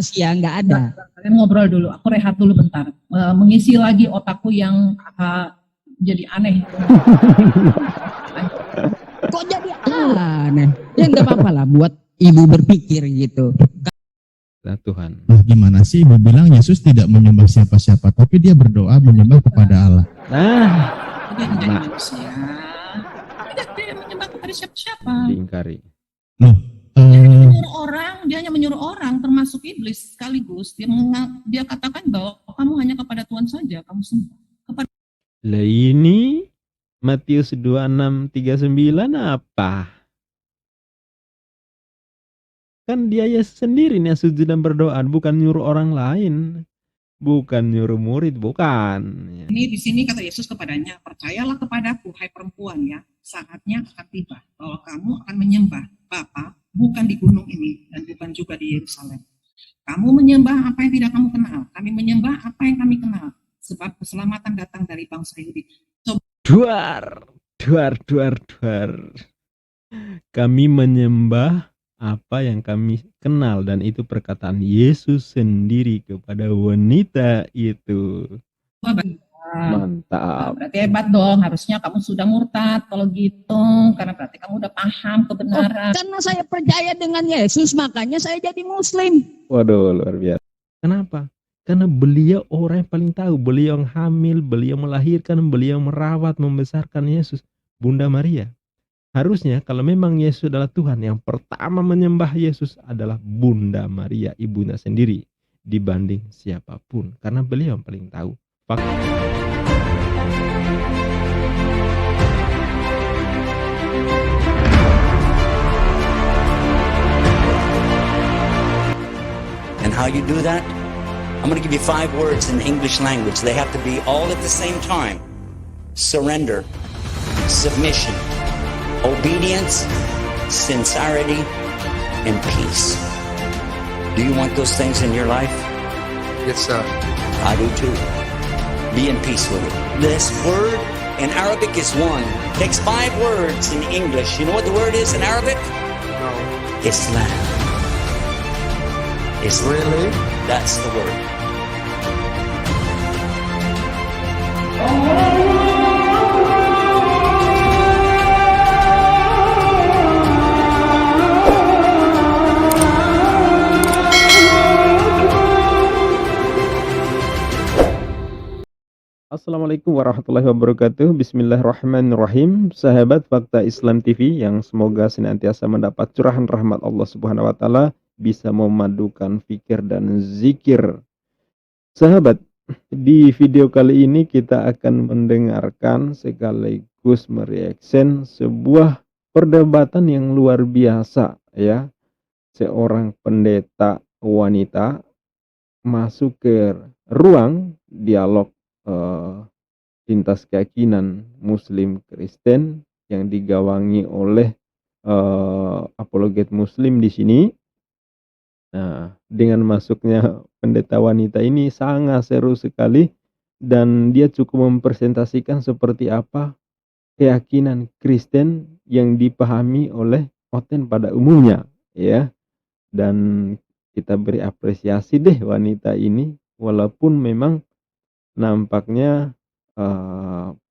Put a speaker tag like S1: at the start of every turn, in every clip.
S1: rahasia, nggak ada.
S2: Kalian ngobrol dulu, aku rehat dulu bentar. Mengisi lagi otakku yang jadi aneh.
S1: Kok jadi aneh? Ya nggak apa-apa lah buat ibu berpikir gitu.
S3: Nah, Tuhan.
S4: Nah, gimana sih ibu bilang Yesus tidak menyembah siapa-siapa, tapi dia berdoa menyembah kepada Allah.
S3: Nah,
S2: Dia menjadi manusia. Tidak menyembah kepada siapa-siapa.
S3: diingkari.
S4: Loh,
S2: Dia hanya menyuruh orang, termasuk iblis sekaligus. Dia katakan bahwa kamu hanya kepada Tuhan saja, kamu sembah.
S3: Lah ini Matius 26:39 apa? Kan dia Yesus sendiri nih yang sujud dan berdoa, bukan nyuruh orang lain. Bukan nyuruh murid, bukan.
S2: Ini di sini kata Yesus kepadanya, percayalah kepadaku, hai perempuan ya, saatnya akan tiba bahwa kamu akan menyembah Bapa bukan di gunung ini dan bukan juga di Yerusalem. Kamu menyembah apa yang tidak kamu kenal, kami menyembah apa yang kami kenal, sebab keselamatan datang dari bangsa Yahudi.
S3: Duar. Kami menyembah apa yang kami kenal, dan itu perkataan Yesus sendiri kepada wanita itu. Mantap.
S2: Berarti hebat dong, harusnya kamu sudah murtad kalau gitu, karena berarti kamu udah paham kebenaran.
S1: Karena saya percaya dengan Yesus, makanya saya jadi Muslim.
S3: Waduh, luar biasa. Kenapa? Karena beliau orang yang paling tahu, beliau yang hamil, beliau melahirkan, beliau merawat, membesarkan Yesus, Bunda Maria. Harusnya kalau memang Yesus adalah Tuhan, yang pertama menyembah Yesus adalah Bunda Maria, ibunya sendiri, dibanding siapapun. Karena beliau yang paling tahu.
S5: And how you do that? I'm going to give you 5 words in the English language. They have to be all at the same time. Surrender, submission, obedience, sincerity, and peace. Do you want those things in your life?
S6: Yes, sir.
S5: I do too. Be in peace with it. This word in Arabic is one. Takes 5 words in English. You know what the word is in Arabic?
S6: No.
S5: Islam. Islam.
S6: Really?
S5: That's the word.
S3: Assalamualaikum warahmatullahi wabarakatuh. Bismillahirrahmanirrahim. Sahabat Fakta Islam TV yang semoga senantiasa mendapat curahan rahmat Allah Subhanahu wa taala, bisa memadukan fikir dan zikir. Sahabat, di video kali ini kita akan mendengarkan sekaligus mereaction sebuah perdebatan yang luar biasa ya. Seorang pendeta wanita masuk ke ruang dialog lintas keyakinan Muslim Kristen yang digawangi oleh apologet Muslim di sini. Nah, dengan masuknya pendeta wanita ini sangat seru sekali, dan dia cukup mempresentasikan seperti apa keyakinan Kristen yang dipahami oleh Oten pada umumnya, ya. Dan kita beri apresiasi deh wanita ini, walaupun memang nampaknya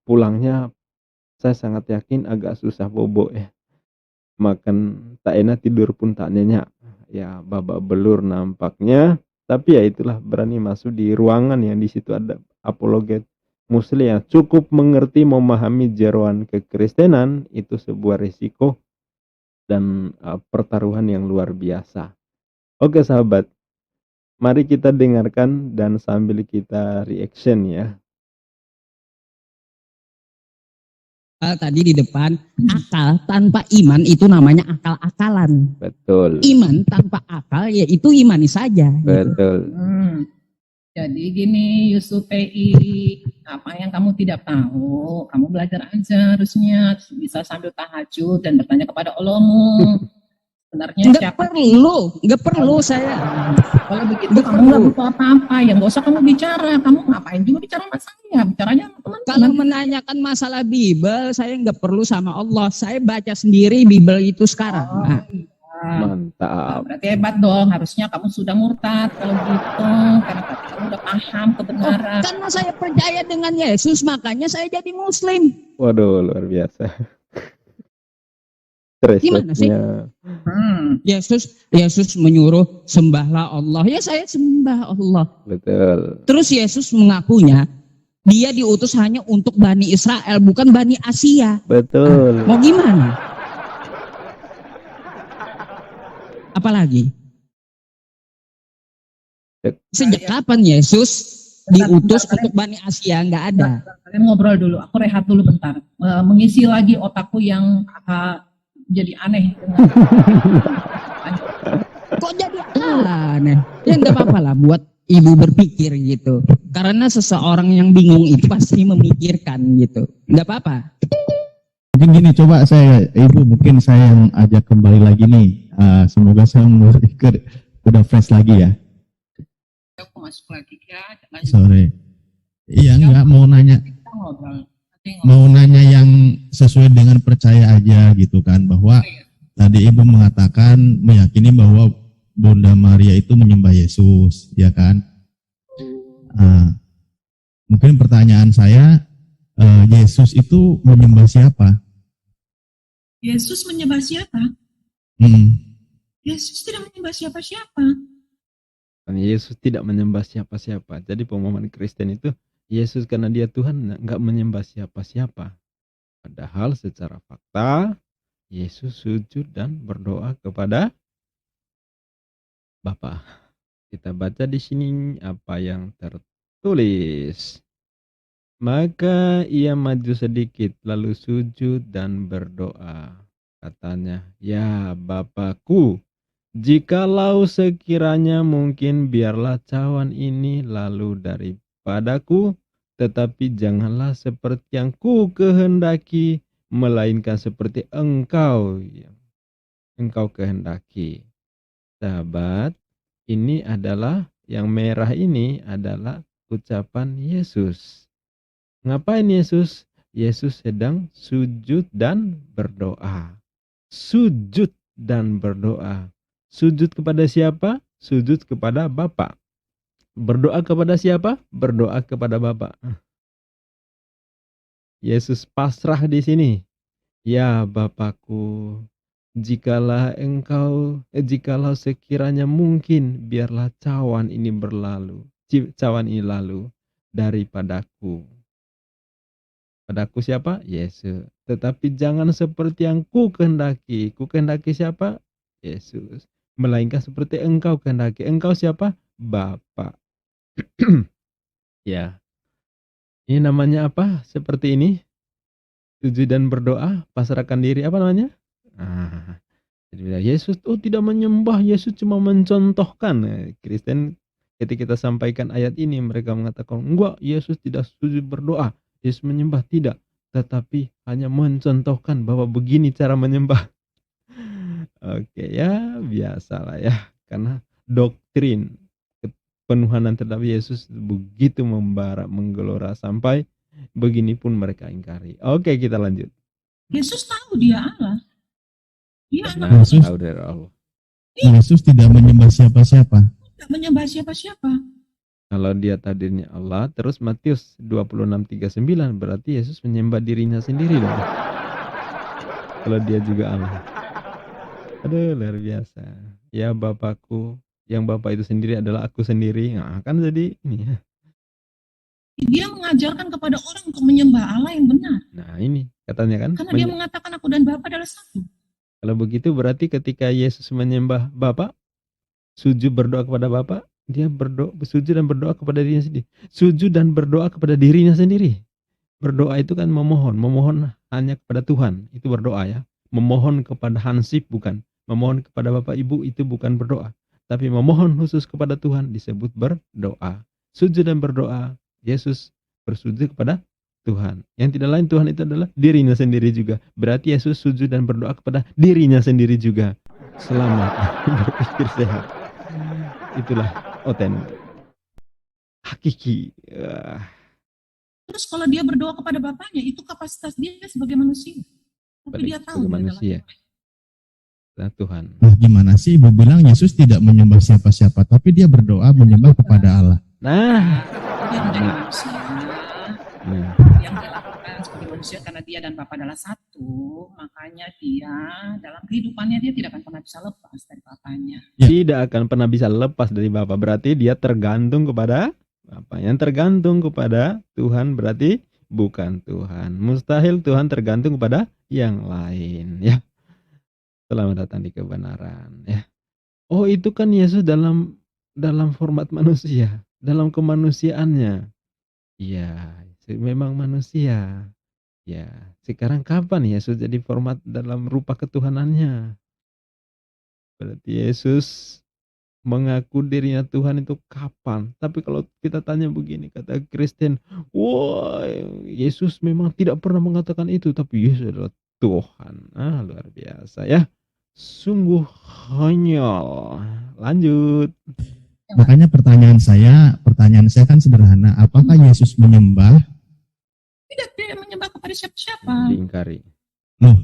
S3: pulangnya saya sangat yakin agak susah bobo ya. Makan tak enak, tidur pun tak nyenyak. Ya, babak belur nampaknya. Tapi ya itulah, berani masuk di ruangan yang di situ ada apologet Muslim yang cukup mengerti, memahami jeroan kekristenan, itu sebuah risiko dan pertaruhan yang luar biasa. Oke sahabat, mari kita dengarkan dan sambil kita reaction ya.
S1: Tadi di depan, akal tanpa iman itu namanya akal-akalan.
S3: Betul.
S1: Iman tanpa akal ya itu imani saja.
S3: Betul.
S2: Jadi gini Yusuf PI, apa yang kamu tidak tahu, kamu belajar aja harusnya, bisa sambil tahajud dan bertanya kepada Allahmu. Sebenarnya
S1: Nggak perlu saya.
S2: Kalau begitu kamu nggak butuh apa-apa, ya nggak usah kamu bicara. Kamu ngapain juga bicara sama saya? Bicaranya sama teman-teman.
S1: Kalau menanyakan masalah Bible, saya nggak perlu sama Allah. Saya baca sendiri Bible itu sekarang.
S3: Mantap.
S2: Berarti hebat dong, harusnya kamu sudah murtad kalau gitu, karena kamu udah paham kebenaran.
S1: Karena saya percaya dengan Yesus, makanya saya jadi Muslim.
S3: Waduh, luar biasa.
S1: Gimana sih?
S3: Thresholdnya.
S1: Yesus menyuruh sembahlah Allah. Ya saya sembah Allah.
S3: Betul.
S1: Terus Yesus mengakunya dia diutus hanya untuk Bani Israel, bukan Bani Asia.
S3: Betul.
S1: Mau gimana? Apalagi? Sejak kapan Yesus diutus untuk Bani Asia? Nggak ada.
S2: Kalian ngobrol dulu, aku rehat dulu bentar. Mengisi lagi otakku yang jadi aneh.
S1: Kok jadi aneh? Ya nggak apa-apa lah buat ibu berpikir gitu. Karena seseorang yang bingung itu pasti memikirkan gitu. Nggak apa-apa.
S4: Mungkin gini, coba mungkin saya yang ajak kembali lagi nih. Semoga saya udah fresh lagi ya.
S2: Aku masuk lagi ya. Lanjut.
S4: Sorry. Iya, enggak mau nanya.
S2: Kita ngobrol.
S4: Mau nanya yang sesuai dengan percaya aja gitu kan, bahwa tadi Ibu mengatakan meyakini bahwa Bunda Maria itu menyembah Yesus, ya kan? Mungkin pertanyaan saya, Yesus itu menyembah siapa?
S2: Yesus menyembah siapa? Yesus tidak menyembah siapa-siapa.
S3: Yesus tidak menyembah siapa-siapa. Jadi pemahaman Kristen itu Yesus karena dia Tuhan nggak menyembah siapa-siapa. Padahal secara fakta Yesus sujud dan berdoa kepada Bapa. Kita baca di sini apa yang tertulis. Maka ia maju sedikit lalu sujud dan berdoa. Katanya, "Ya Bapakku, jikalau sekiranya mungkin biarlah cawan ini lalu daripadaku, tetapi janganlah seperti yang ku kehendaki, melainkan seperti engkau yang engkau kehendaki." Sahabat, ini adalah yang merah ini adalah ucapan Yesus. Ngapain Yesus? Yesus sedang sujud dan berdoa. Sujud dan berdoa. Sujud kepada siapa? Sujud kepada Bapa. Berdoa kepada siapa? Berdoa kepada Bapa. Yesus pasrah di sini. Ya Bapakku, jikalau sekiranya mungkin biarlah cawan ini lalu daripadaku. Padaku siapa? Yesus. Tetapi jangan seperti yang ku kehendaki. Ku kehendaki siapa? Yesus. Melainkan seperti engkau kehendaki. Engkau siapa? Bapa. Ya. Ini namanya apa? Seperti ini. Sujud dan berdoa, pasrahkan diri, apa namanya? Jadi Yesus tidak menyembah, Yesus cuma mencontohkan. Kristen ketika kita sampaikan ayat ini, mereka mengatakan, enggak, Yesus tidak sujud berdoa, Yesus menyembah, tidak. Tetapi hanya mencontohkan bahwa begini cara menyembah. Oke ya, biasalah ya. Karena doktrin penuhanan terhadap Yesus begitu membara, menggelora sampai begini pun mereka ingkari. Oke, kita lanjut.
S2: Yesus tahu dia Allah. Dia
S3: Nah,
S4: Yesus
S3: tahu dari Allah.
S4: Yesus tidak menyembah siapa-siapa.
S2: tidak menyembah siapa-siapa.
S3: Kalau dia tadinya Allah, terus Matius 26:39 berarti Yesus menyembah dirinya sendiri dong. Kalau dia juga Allah. Aduh, luar biasa. Ya Bapakku, yang Bapak itu sendiri adalah aku sendiri. Nah, kan jadi ini ya.
S2: Dia mengajarkan kepada orang untuk menyembah Allah yang benar.
S3: Nah, ini katanya kan.
S2: Karena dia mengatakan aku dan Bapa adalah satu.
S3: Kalau begitu berarti ketika Yesus menyembah Bapa, sujud berdoa kepada Bapa, dia sujud dan berdoa kepada dirinya sendiri. Sujud dan berdoa kepada dirinya sendiri. Berdoa itu kan memohon hanya kepada Tuhan, itu berdoa ya. Memohon kepada hansip bukan. Memohon kepada Bapak Ibu itu bukan berdoa. Tapi memohon khusus kepada Tuhan disebut berdoa. Sujud dan berdoa, Yesus bersujud kepada Tuhan. Yang tidak lain Tuhan itu adalah dirinya sendiri juga. Berarti Yesus sujud dan berdoa kepada dirinya sendiri juga. Selamat berpikir sehat. Itulah otentik. Hakiki.
S2: Terus kalau dia berdoa kepada Bapaknya, itu kapasitas dia sebagai manusia. Tapi dia tahu dia
S3: manusia. kata Tuhan.
S4: Nah, gimana sih Ibu bilang Yesus tidak menyembah siapa-siapa, tapi dia berdoa menyembah kepada Allah.
S3: Nah,
S2: Dia menjadi manusia
S3: nah,
S2: yang dilakukan sebagai manusia karena dia dan Bapa adalah satu, makanya dia dalam kehidupannya dia tidak akan pernah bisa lepas dari Bapanya.
S3: tidak akan pernah bisa lepas dari Bapa. Berarti dia tergantung kepada Bapa. Yang tergantung kepada Tuhan berarti bukan Tuhan. Mustahil Tuhan tergantung kepada yang lain, ya. Selamat datang di kebenaran, ya. Oh, itu kan Yesus dalam format manusia, dalam kemanusiaannya. Iya, memang manusia. Ya, sekarang kapan Yesus jadi format dalam rupa ketuhanannya? Berarti Yesus mengaku dirinya Tuhan itu kapan? Tapi kalau kita tanya begini, kata Kristen, wah, Yesus memang tidak pernah mengatakan itu, tapi Yesus adalah Tuhan. Ah, luar biasa ya. Sungguh konyol. Lanjut.
S4: Makanya pertanyaan saya kan sederhana. Apakah Yesus menyembah?
S2: Tidak menyembah kepada siapa-siapa.
S3: Diingkari.
S4: Loh,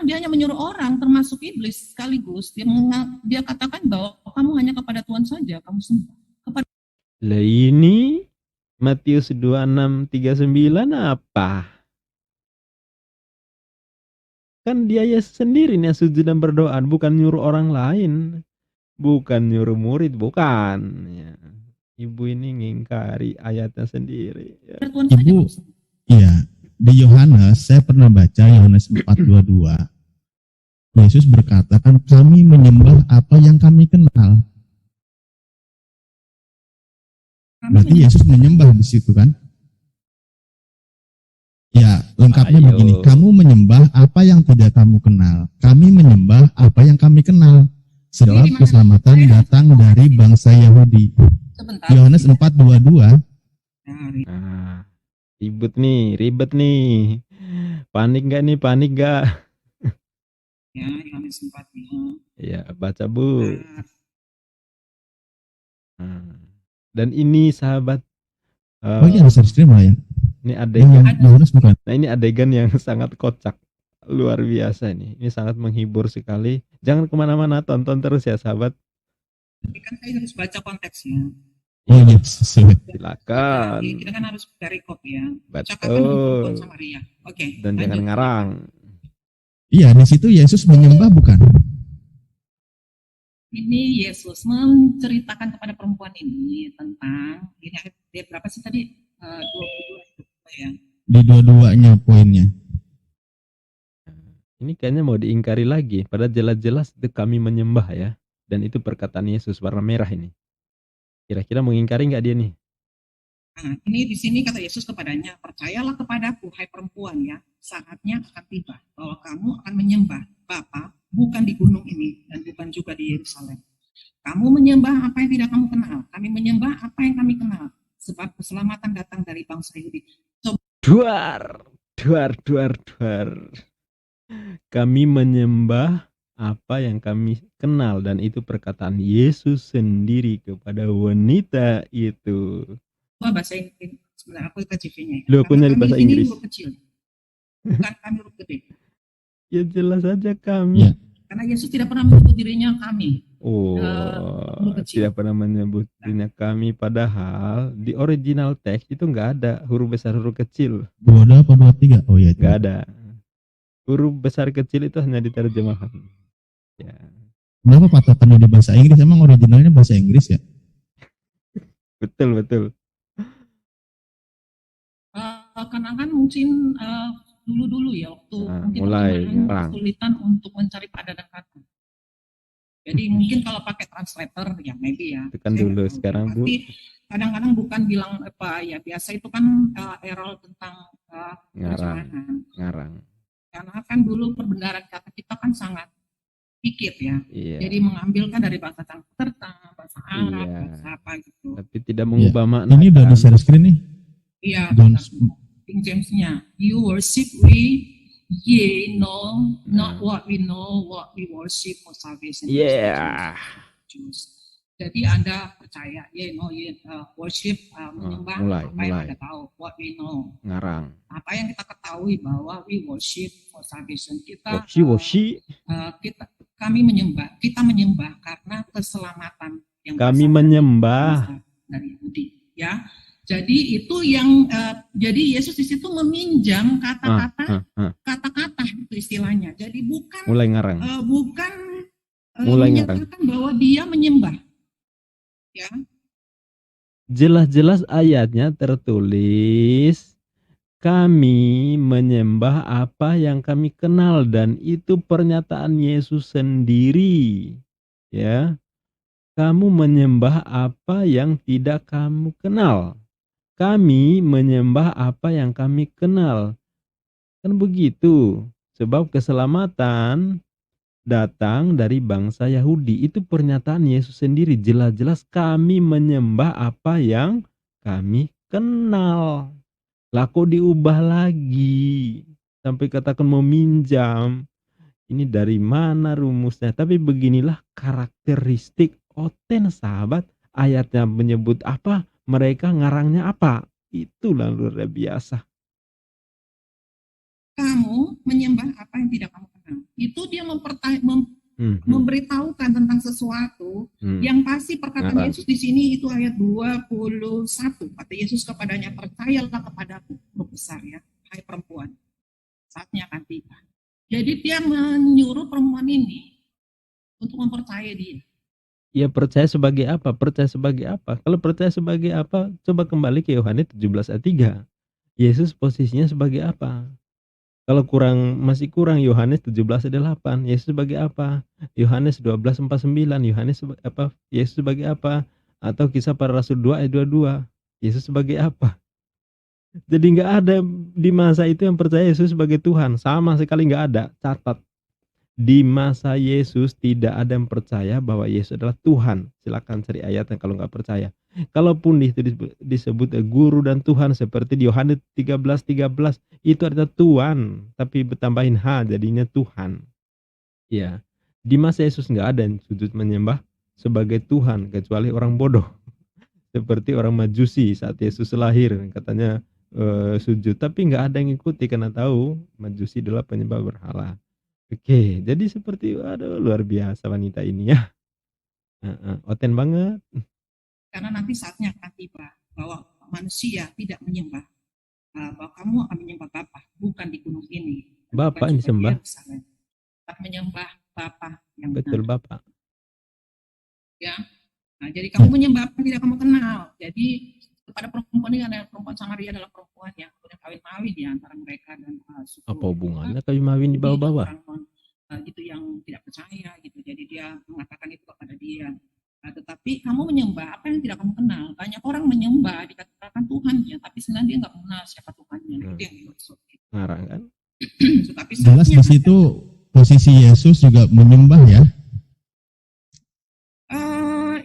S2: Dia hanya menyuruh orang, termasuk iblis sekaligus. Dia katakan bahwa kamu hanya kepada Tuhan saja kamu sembah.
S3: Lah ini Matius 26:39 apa? Kan dia Yesus sendiri nih sujud dan berdoa, bukan nyuruh orang lain. Bukan nyuruh murid, bukan. Ya. Ibu ini ngingkari ayatnya sendiri. Ya.
S2: Kepada Tuhan saja
S4: Ibu,
S2: kamu sembah.
S4: iya, di Yohanes, saya pernah baca Yohanes 4:22. Yesus berkata, kan kami menyembah apa yang kami kenal. Berarti Yesus menyembah di situ kan? Ya, lengkapnya
S3: Ayo.
S4: begini. Kamu menyembah apa yang tidak kamu kenal. Kami menyembah apa yang kami kenal. Sebab keselamatan datang dari bangsa Yahudi.
S2: Sebentar.
S4: Yohanes 4:22.
S3: Nah, ribet nih. Panik gak?
S2: Ya, Yohanes 4
S3: Ya, baca Bu. Dan ini sahabat,
S4: Oh iya, harus terima ya.
S3: ini
S4: Yang
S3: adegan.
S4: Yohanes bukan.
S3: Nah, ini adegan yang sangat kocak, luar biasa ini. Ini sangat menghibur sekali. Jangan kemana-mana, tonton terus ya sahabat.
S2: Kan saya harus baca konteksnya.
S4: Oh iya, sesuai.
S3: Silakan.
S2: Kita kan harus dari kopi ya. Cakapan
S3: Betul.
S2: untuk Samaria. Oke.
S3: Dan
S2: lanjut.
S3: jangan ngarang.
S4: Iya, di situ Yesus menyembah bukan?
S2: Ini Yesus menceritakan kepada perempuan ini tentang ini ayat berapa sih tadi? 22 ya.
S4: Di dua-duanya poinnya.
S3: Ini kayaknya mau diingkari lagi. Padahal jelas-jelas itu kami menyembah ya. Dan itu perkataan Yesus warna merah ini. Kira-kira mengingkari nggak dia nih?
S2: Nah, ini di sini kata Yesus kepadanya, percayalah kepadaku, hai perempuan ya, saatnya akan tiba bahwa kamu akan menyembah Bapa bukan di gunung ini dan bukan juga di Yerusalem. Kamu menyembah apa yang tidak kamu kenal, kami menyembah apa yang kami kenal, sebab keselamatan datang dari bangsa Yahudi.
S3: Duar. Kami menyembah apa yang kami kenal, dan itu perkataan Yesus sendiri kepada wanita itu.
S2: Bahasa Inggris, sebenarnya aku KJV-nya ya.
S3: Loh, aku nyari
S2: Kami
S3: bahasa
S2: di sini
S3: Inggris.
S2: huruf kecil, bukan kami huruf gede.
S3: Ya jelas saja kami.
S4: Ya.
S2: Karena Yesus tidak pernah menyebut dirinya kami.
S3: Oh,
S2: huruf kecil.
S3: tidak pernah menyebut dirinya kami, padahal di original teks itu nggak ada huruf besar huruf kecil,
S4: 22 apa 23? Oh iya, itu.
S3: nggak ada. Huruf besar kecil itu hanya diterjemahkan. Ya,
S4: Kenapa patokannya di bahasa Inggris? Emang originalnya bahasa Inggris ya?
S3: betul.
S2: Karena kan mungkin dulu-dulu ya waktu
S3: Nah,
S2: mungkin
S3: mulai
S2: orang
S3: ngarang.
S2: kesulitan untuk mencari padanan kata. Jadi mungkin kalau pakai translator ya maybe ya.
S3: Itu kan
S2: Saya
S3: dulu,
S2: nggak tahu.
S3: sekarang Bu.
S2: Tapi kadang-kadang bukan bilang apa ya, biasa itu kan error tentang terjemahan.
S3: Ngarang.
S2: Karena kan dulu perbendaharaan kata kita kan sangat pikir ya.
S3: Iya.
S2: Jadi mengambilkan dari bahasa Sanskerta, bahasa Arab,
S3: Iya.
S2: bahasa apa gitu.
S3: Tapi tidak mengubah makna.
S4: Ini udah
S3: kan?
S4: di share screen nih.
S2: Iya,
S4: Don't
S2: King James-nya. You worship we, ye know, not what we know, what we worship for salvation.
S3: Yeah.
S2: Jews. Jadi Anda percaya, worship, menyembah
S3: mulai.
S2: apa yang Anda tahu, what we know.
S3: Ngarang.
S2: Apa yang kita ketahui bahwa we worship for salvation.
S3: Woshi.
S2: Kami menyembah, kita menyembah karena keselamatan yang
S3: Kami
S2: berasal
S3: menyembah.
S2: dari Yahudi, ya. Jadi itu yang jadi Yesus di situ meminjam kata-kata itu istilahnya. Jadi bukan
S3: Mulai ngarang. Mulai
S2: menyatakan bahwa dia menyembah. Ya.
S3: Jelas-jelas ayatnya tertulis kami menyembah apa yang kami kenal, dan itu pernyataan Yesus sendiri. Ya. Kamu menyembah apa yang tidak kamu kenal. Kami menyembah apa yang kami kenal. Kan begitu. Sebab keselamatan datang dari bangsa Yahudi. Itu pernyataan Yesus sendiri. Jelas-jelas kami menyembah apa yang kami kenal. Lah kok diubah lagi? Sampai katakan meminjam. Ini dari mana rumusnya? Tapi beginilah karakteristik Oten, sahabat. Ayatnya menyebut apa, mereka ngarangnya apa. Itulah luar biasa.
S2: Kamu menyembah apa yang tidak kamu kenal. Itu dia memberitahukan tentang sesuatu yang pasti. Perkataan Yesus di sini itu ayat 21. Kata Yesus kepadanya, percayalah kepadaku, huruf besar ya, hai perempuan, saatnya akan tiba. Jadi dia menyuruh perempuan ini untuk mempercayai dia.
S3: Ya, percaya sebagai apa? Percaya sebagai apa? Kalau percaya sebagai apa, coba kembali ke Yohanes 17 ayat 3. Yesus posisinya sebagai apa? Kalau masih kurang Yohanes 17 ayat 8. Yesus sebagai apa? Yohanes 12:49. Yesus sebagai apa? Atau Kisah Para Rasul 2 ayat 22. Yesus sebagai apa? Jadi nggak ada di masa itu yang percaya Yesus sebagai Tuhan. Sama sekali nggak ada. Catat. Di masa Yesus tidak ada yang percaya bahwa Yesus adalah Tuhan. Silakan cari ayatnya kalau nggak percaya. Kalaupun itu disebut guru dan Tuhan seperti di Yohanes 13:13, itu adalah Tuhan, tapi bertambahin H jadinya Tuhan. Ya, di masa Yesus nggak ada yang sujud menyembah sebagai Tuhan kecuali orang bodoh. Seperti orang Majusi saat Yesus lahir, katanya sujud, tapi nggak ada yang ikuti karena tahu Majusi adalah penyembah berhala. Oke, jadi seperti luar biasa wanita ini ya. Oten banget.
S2: Karena nanti saatnya akan tiba bahwa manusia tidak menyembah, bahwa kamu akan menyembah Bapa, bukan di gunung ini.
S3: Bapa yang disembah.
S2: Menyembah Bapa yang
S3: betul
S2: benar.
S3: Bapa.
S2: Ya. Nah, jadi kamu menyembah apa yang tidak kamu kenal. Jadi kepada perempuan ini, ada perempuan Samaria adalah perempuan yang kemudian kawin-mawin di antara mereka dan suku.
S3: Apa hubungannya kawin-mawin di bawah-bawah?
S2: Itu yang tidak percaya gitu. Jadi dia mengatakan itu kepada dia. Nah, tetapi kamu menyembah apa yang tidak kamu kenal. Banyak orang menyembah dikatakan Tuhannya, tapi sebenarnya dia nggak mengenal siapa Tuhannya. Itu yang dimaksud.
S3: Ngarang kan?
S2: Tapi
S4: jelas di situ posisi Yesus juga menyembah ya.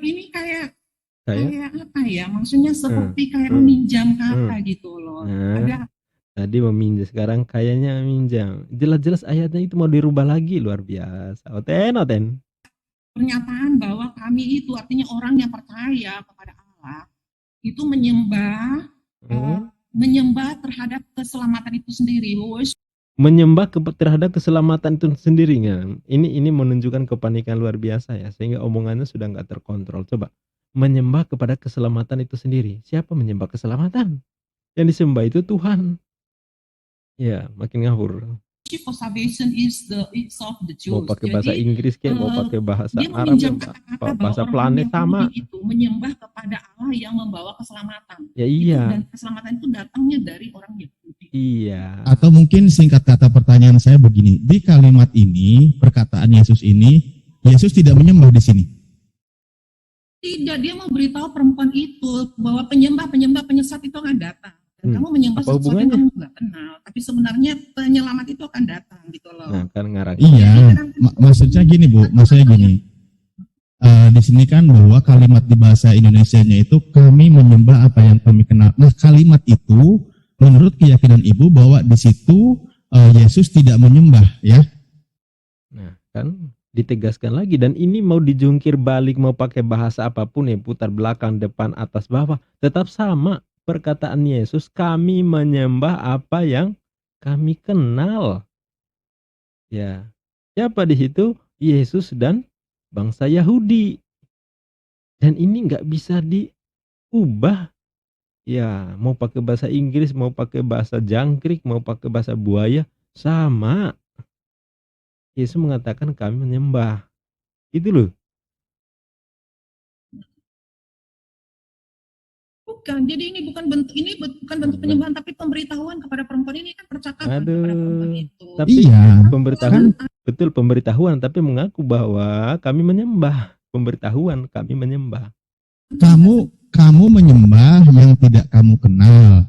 S2: Ini kayak
S3: Kayak
S2: apa ya? Maksudnya seperti kayak meminjam kata gitu loh. Ada
S3: tadi meminjam, sekarang kayaknya meminjam. Jelas-jelas ayatnya itu mau dirubah lagi, luar biasa. Oten.
S2: Pernyataan bahwa kami itu artinya orang yang percaya kepada Allah itu menyembah menyembah terhadap keselamatan itu sendiri.
S3: Menyembah terhadap keselamatan itu sendiri kan? Ini menunjukkan kepanikan luar biasa ya, sehingga omongannya sudah nggak terkontrol. Coba menyembah kepada keselamatan itu sendiri. Siapa menyembah keselamatan? Yang disembah itu Tuhan. Ya, makin ngawur.
S2: Salvation is of the Jews.
S3: Mau pakai bahasa Inggris kayak mau pakai bahasa Arab, bahasa planet sama.
S2: Itu menyembah kepada Allah yang membawa keselamatan.
S3: Ya iya.
S2: Dan keselamatan itu datangnya dari orang Yahudi.
S3: Iya.
S4: Atau mungkin singkat kata pertanyaan saya begini, di kalimat ini, perkataan Yesus ini, Yesus tidak menyembah di sini.
S2: Tidak, dia mau beritahu perempuan itu bahwa penyesat itu akan datang. Dan kamu menyembah sesuatu yang kamu nggak kenal, tapi sebenarnya penyelamat itu akan datang gitu loh.
S3: Nah, kan ngarang.
S4: Iya, maksudnya gini Bu, maksudnya gini. Di sini kan bahwa kalimat di bahasa Indonesianya itu kami menyembah apa yang kami kenal. Nah, kalimat itu menurut keyakinan Ibu bahwa di situ Yesus tidak menyembah, ya?
S3: Nah, kan ditegaskan lagi, dan ini mau dijungkir balik, mau pakai bahasa apapun ya, putar belakang, depan, atas, bawah, tetap sama perkataan Yesus, kami menyembah apa yang kami kenal. Ya, siapa di situ? Yesus dan bangsa Yahudi. Dan ini nggak bisa diubah. Ya, mau pakai bahasa Inggris, mau pakai bahasa jangkrik, mau pakai bahasa buaya, sama. Yesus mengatakan kami menyembah. Itu loh.
S2: Bukan, jadi ini bukan bentuk penyembahan, tapi pemberitahuan kepada perempuan ini kan percakapan kepada perempuan
S3: Aduh.
S2: itu.
S3: Tapi
S4: Iya,
S3: pemberitahuan, betul pemberitahuan, tapi mengaku bahwa kami menyembah. Pemberitahuan kami menyembah.
S4: kamu menyembah yang tidak kamu kenal.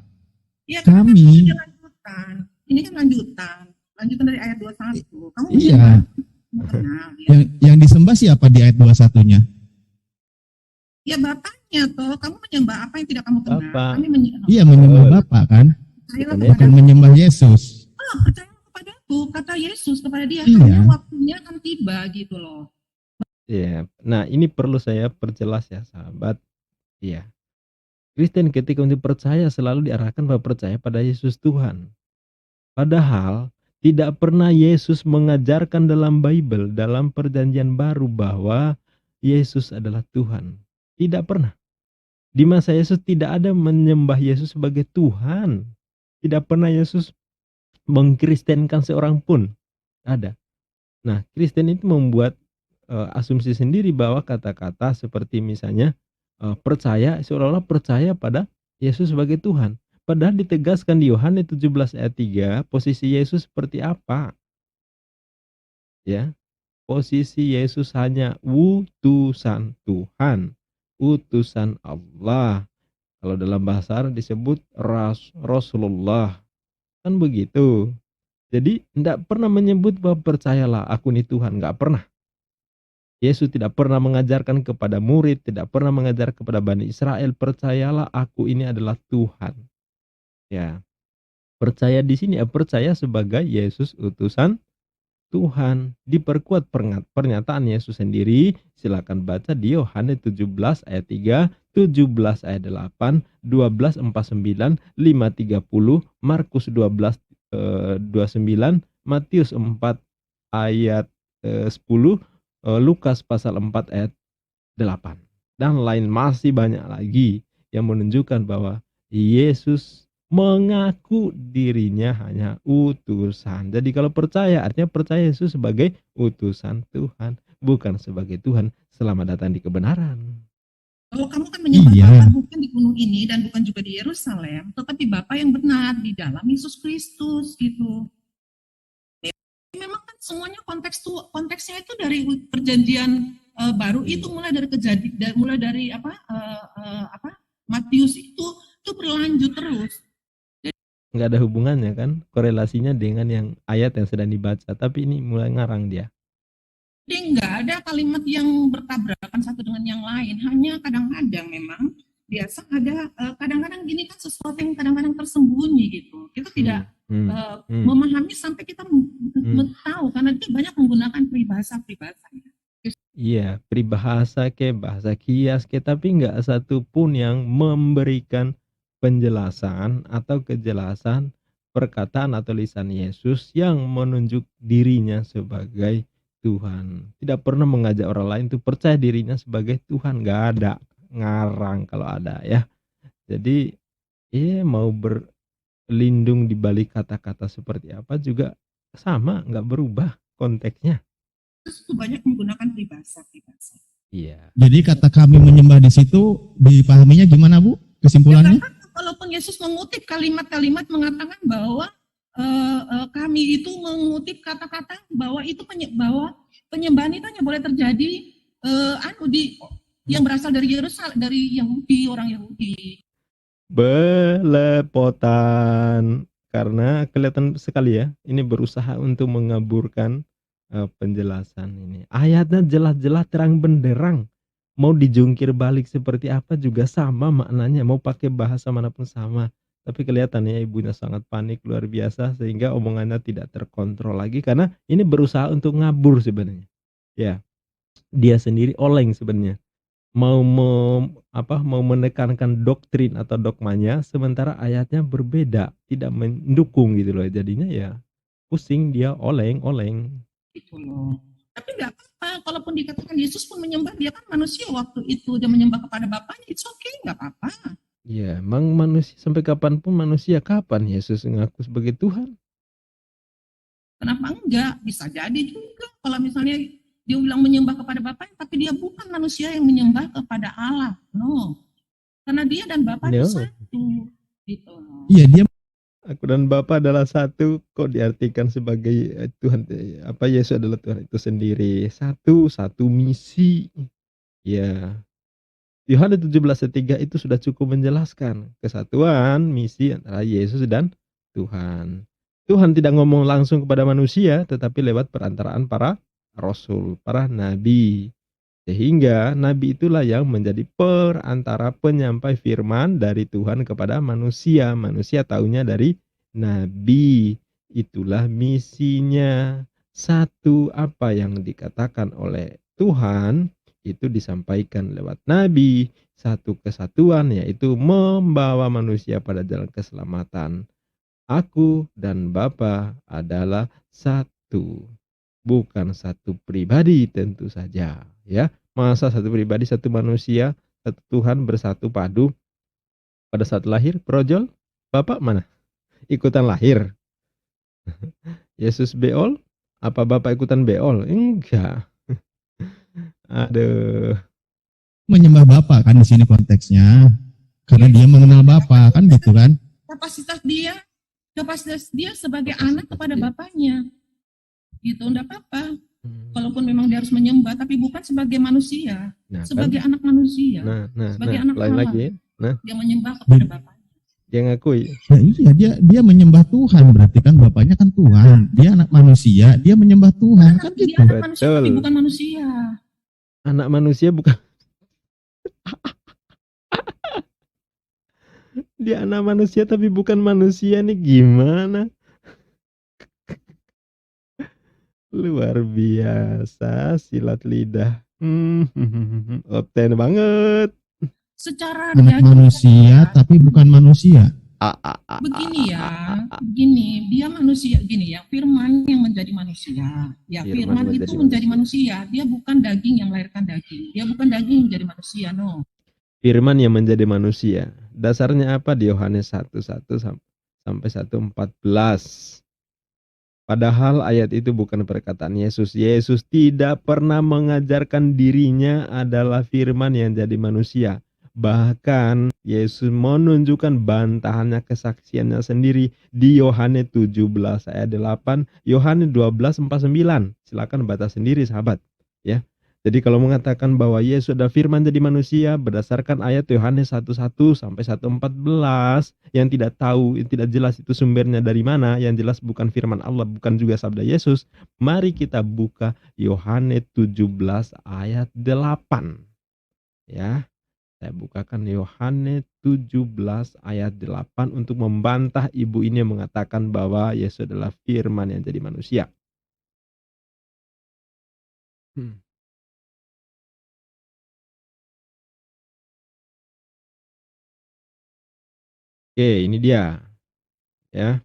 S2: Ya, karena kan
S4: Kami.
S2: ini lanjutan. Ini kan lanjutan dari ayat 21. Kamu
S4: Iya.
S2: mengenal, ya.
S4: Yang disembah siapa di ayat 21-nya?
S2: Ya bapaknya toh, kamu menyembah apa yang tidak kamu kenal.
S3: Bapak.
S2: Kami menyembah.
S4: Iya, menyembah Bapak kan?
S2: Percayalah
S3: Bukan
S4: Bukan
S2: kepada
S4: menyembah Yesus.
S2: percayalah kepadaku, kata Yesus kepada dia,
S4: Iya.
S2: karena waktunya akan tiba gitu loh.
S3: Ya, nah ini perlu saya perjelas ya sahabat. Iya. Kristen ketika untuk percaya selalu diarahkan bahwa percaya pada Yesus Tuhan. Padahal tidak pernah Yesus mengajarkan dalam Bible, dalam perjanjian baru bahwa Yesus adalah Tuhan. Tidak pernah. Di masa Yesus tidak ada menyembah Yesus sebagai Tuhan. Tidak pernah Yesus mengkristenkan seorang pun. Ada. Nah, Kristen itu membuat asumsi sendiri bahwa kata-kata seperti misalnya percaya, seolah-olah percaya pada Yesus sebagai Tuhan. Padahal ditegaskan di Yohanes 17 ayat 3, posisi Yesus seperti apa? Ya, posisi Yesus hanya utusan Tuhan, utusan Allah. Kalau dalam bahasa Arab disebut Rasulullah. Kan begitu. Jadi tidak pernah menyebut bahwa percayalah aku ini Tuhan, nggak pernah. Yesus tidak pernah mengajarkan kepada murid, tidak pernah mengajar kepada Bani Israel, percayalah aku ini adalah Tuhan. Ya, percaya di sini percaya sebagai Yesus utusan Tuhan. Diperkuat pernyataan Yesus sendiri, silakan baca di Yohanes 17 ayat 3, 17 ayat 8, 12 49, 5 30, Markus 12 29, Matius 4 ayat 10, Lukas pasal 4 ayat 8. Dan lain masih banyak lagi yang menunjukkan bahwa Yesus mengaku dirinya hanya utusan. Jadi kalau percaya artinya percaya Yesus sebagai utusan Tuhan, bukan sebagai Tuhan. Selamat datang di kebenaran.
S2: Kalau kamu kan menyembah
S4: Iya.
S2: Bapa bukan di gunung ini dan bukan juga di Yerusalem, tetapi Bapa yang benar di dalam Yesus Kristus gitu. Memang kan semuanya konteksnya itu dari perjanjian baru itu mulai dari mulai dari Matius itu berlanjut terus.
S3: Nggak ada hubungannya kan, korelasinya dengan yang ayat yang sedang dibaca, tapi ini mulai ngarang dia.
S2: Jadi nggak ada kalimat yang bertabrakan satu dengan yang lain, hanya kadang-kadang memang biasa ada kadang-kadang gini kan sesuatu yang kadang-kadang tersembunyi gitu. Kita tidak memahami sampai kita tahu karena dia banyak menggunakan peribahasa.
S3: Iya, peribahasa ke bahasa kias ke, tapi nggak satu pun yang memberikan penjelasan atau kejelasan perkataan atau lisan Yesus yang menunjuk dirinya sebagai Tuhan. Tidak pernah mengajak orang lain untuk percaya dirinya sebagai Tuhan, nggak ada, ngarang kalau ada ya. Jadi mau berlindung di balik kata-kata seperti apa juga sama, nggak berubah konteksnya.
S2: Itu banyak menggunakan peribahasa.
S3: Iya.
S4: Jadi kata kami menyembah di situ dipahaminya gimana, Bu? Kesimpulannya?
S2: Ya, walaupun Yesus mengutip kalimat-kalimat mengatakan bahwa kami itu mengutip kata-kata bahwa itu bahwa penyembahan itu hanya boleh terjadi yang berasal dari Yerusalem, dari Yahudi, orang Yahudi.
S3: Belepotan, karena kelihatan sekali ya, ini berusaha untuk mengaburkan penjelasan ini. Ayatnya jelas-jelas terang benderang. Mau dijungkir balik seperti apa juga sama maknanya, mau pakai bahasa manapun sama. Tapi kelihatannya ibunya sangat panik luar biasa sehingga omongannya tidak terkontrol lagi karena ini berusaha untuk ngabur sebenarnya. Ya, dia sendiri oleng sebenarnya. Mau menekankan doktrin atau dogmanya, sementara ayatnya berbeda, tidak mendukung gitu loh. Jadinya ya pusing, dia oleng.
S2: Gitu loh. Tapi nggak apa-apa, kalaupun dikatakan Yesus pun menyembah, dia kan manusia waktu itu, dia menyembah kepada Bapaknya, it's okay, nggak apa-apa.
S3: Ya, emang manusia sampai kapanpun manusia, kapan Yesus ngaku sebagai Tuhan?
S2: Kenapa enggak? Bisa jadi juga kalau misalnya dia bilang menyembah kepada Bapaknya, tapi dia bukan manusia yang menyembah kepada Allah. No. Karena dia dan Bapa itu
S3: No.
S2: satu. Gitu.
S4: Iya, dia
S3: Aku dan Bapa adalah satu, kok diartikan sebagai Tuhan, apa Yesus adalah Tuhan itu sendiri. Satu misi. Ya, Yohanes 17:3 itu sudah cukup menjelaskan kesatuan misi antara Yesus dan Tuhan. Tuhan tidak ngomong langsung kepada manusia, tetapi lewat perantaraan para rasul, para nabi. Sehingga nabi itulah yang menjadi perantara penyampai firman dari Tuhan kepada manusia. Manusia taunya dari nabi. Itulah misinya. Satu, apa yang dikatakan oleh Tuhan itu disampaikan lewat nabi. Satu kesatuan, yaitu membawa manusia pada jalan keselamatan. Aku dan Bapa adalah satu. Bukan satu pribadi tentu saja, ya. Masa satu pribadi, satu manusia, satu Tuhan bersatu padu pada saat lahir, brojol? Bapak mana? Ikutan lahir. Yesus beol? Apa Bapak ikutan beol? Enggak. Aduh.
S4: menyembah Bapa kan di sini konteksnya. Karena dia mengenal Bapa kan gitu kan.
S2: Kapasitas dia sebagai anak kepada Bapaknya. Gitu, enggak apa-apa. Walaupun memang dia harus menyembah, tapi bukan sebagai manusia.
S3: Nah,
S2: Sebagai
S3: kan?
S2: anak manusia.
S3: Nah,
S2: Sebagai anak
S3: lain
S2: Allah.
S3: lagi. Nah,
S2: Dia menyembah kepada Bapaknya.
S3: dia ngakui.
S4: Nah, iya dia menyembah Tuhan, berarti kan Bapaknya kan Tuhan. Dia anak manusia, dia menyembah Tuhan kan
S2: Dia
S4: gitu.
S2: anak manusia, tapi
S3: Betul.
S2: bukan manusia.
S3: Anak manusia bukan. Dia anak manusia tapi bukan manusia nih, gimana? Luar biasa silat lidah. Opten banget.
S2: Secara
S4: Anak
S2: dia
S4: manusia tapi bukan manusia.
S2: begini ya, begini, dia manusia, gini ya, firman yang menjadi manusia. Ya,
S3: Firman
S2: firman itu menjadi manusia. Dia bukan daging yang melahirkan daging. Dia bukan daging yang menjadi manusia, no.
S3: Firman yang menjadi manusia. Dasarnya apa di Yohanes 1:1 sampai 1:14. Padahal ayat itu bukan perkataan Yesus. Yesus tidak pernah mengajarkan dirinya adalah firman yang jadi manusia. Bahkan Yesus menunjukkan bantahannya, kesaksiannya sendiri di Yohanes 17 ayat 8, Yohanes 12:49. Silakan baca sendiri sahabat, ya. Jadi kalau mengatakan bahwa Yesus adalah firman jadi manusia berdasarkan ayat Yohanes 1:1 sampai 1:14 yang tidak tahu, yang tidak jelas itu sumbernya dari mana, yang jelas bukan firman Allah, bukan juga sabda Yesus, mari kita buka Yohanes 17 ayat 8. Ya. Saya bukakan Yohanes 17 ayat 8 untuk membantah ibu ini yang mengatakan bahwa Yesus adalah firman yang jadi manusia. Oke, ini dia. Ya.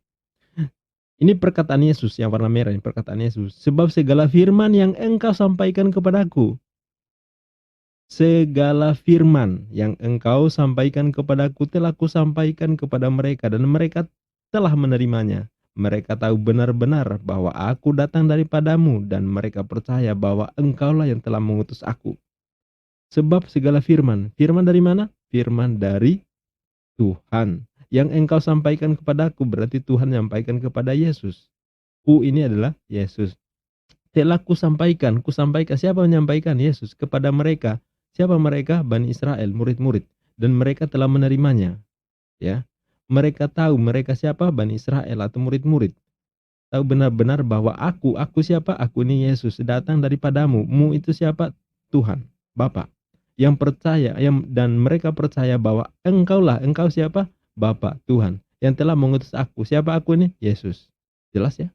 S3: Ini perkataan Yesus yang warna merah, ini perkataan Yesus. Sebab segala firman yang engkau sampaikan kepadaku, segala firman yang engkau sampaikan kepadaku telah kusampaikan kepada mereka, dan mereka telah menerimanya. Mereka tahu benar-benar bahwa aku datang daripadamu, dan mereka percaya bahwa engkaulah yang telah mengutus aku. Sebab segala firman, firman dari mana? Firman dari Tuhan. Yang engkau sampaikan kepadaku berarti Tuhan menyampaikan kepada Yesus. Ku ini adalah Yesus. Telah kusampaikan siapa menyampaikan? Yesus kepada mereka. Siapa mereka? Bani Israel, murid-murid, dan mereka telah menerimanya. Ya. Mereka tahu mereka siapa? Bani Israel atau murid-murid. Tahu benar-benar bahwa aku siapa? Aku ini Yesus, datang daripadamu. Mu itu siapa? Tuhan, Bapa. Yang percaya, dan mereka percaya bahwa engkau siapa? Bapa, Tuhan, yang telah mengutus aku. Siapa aku ini? Yesus. Jelas ya?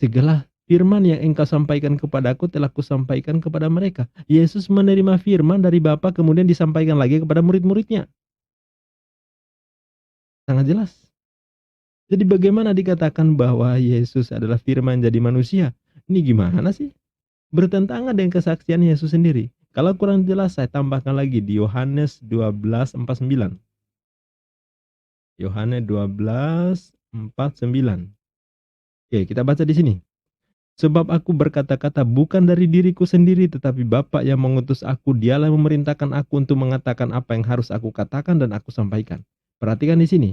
S3: Segala Firman yang engkau sampaikan kepadaku telah kusampaikan kepada mereka. Yesus menerima firman dari Bapa kemudian disampaikan lagi kepada murid-muridnya. Sangat jelas. Jadi bagaimana dikatakan bahwa Yesus adalah firman jadi manusia? Ini gimana sih? Bertentangan dengan kesaksian Yesus sendiri. Kalau kurang jelas saya tambahkan lagi di Yohanes 12:49. Yohanes 12:49. Oke, kita baca di sini. Sebab aku berkata-kata bukan dari diriku sendiri, tetapi Bapa yang mengutus aku, dialah yang memerintahkan aku untuk mengatakan apa yang harus aku katakan dan aku sampaikan. Perhatikan di sini.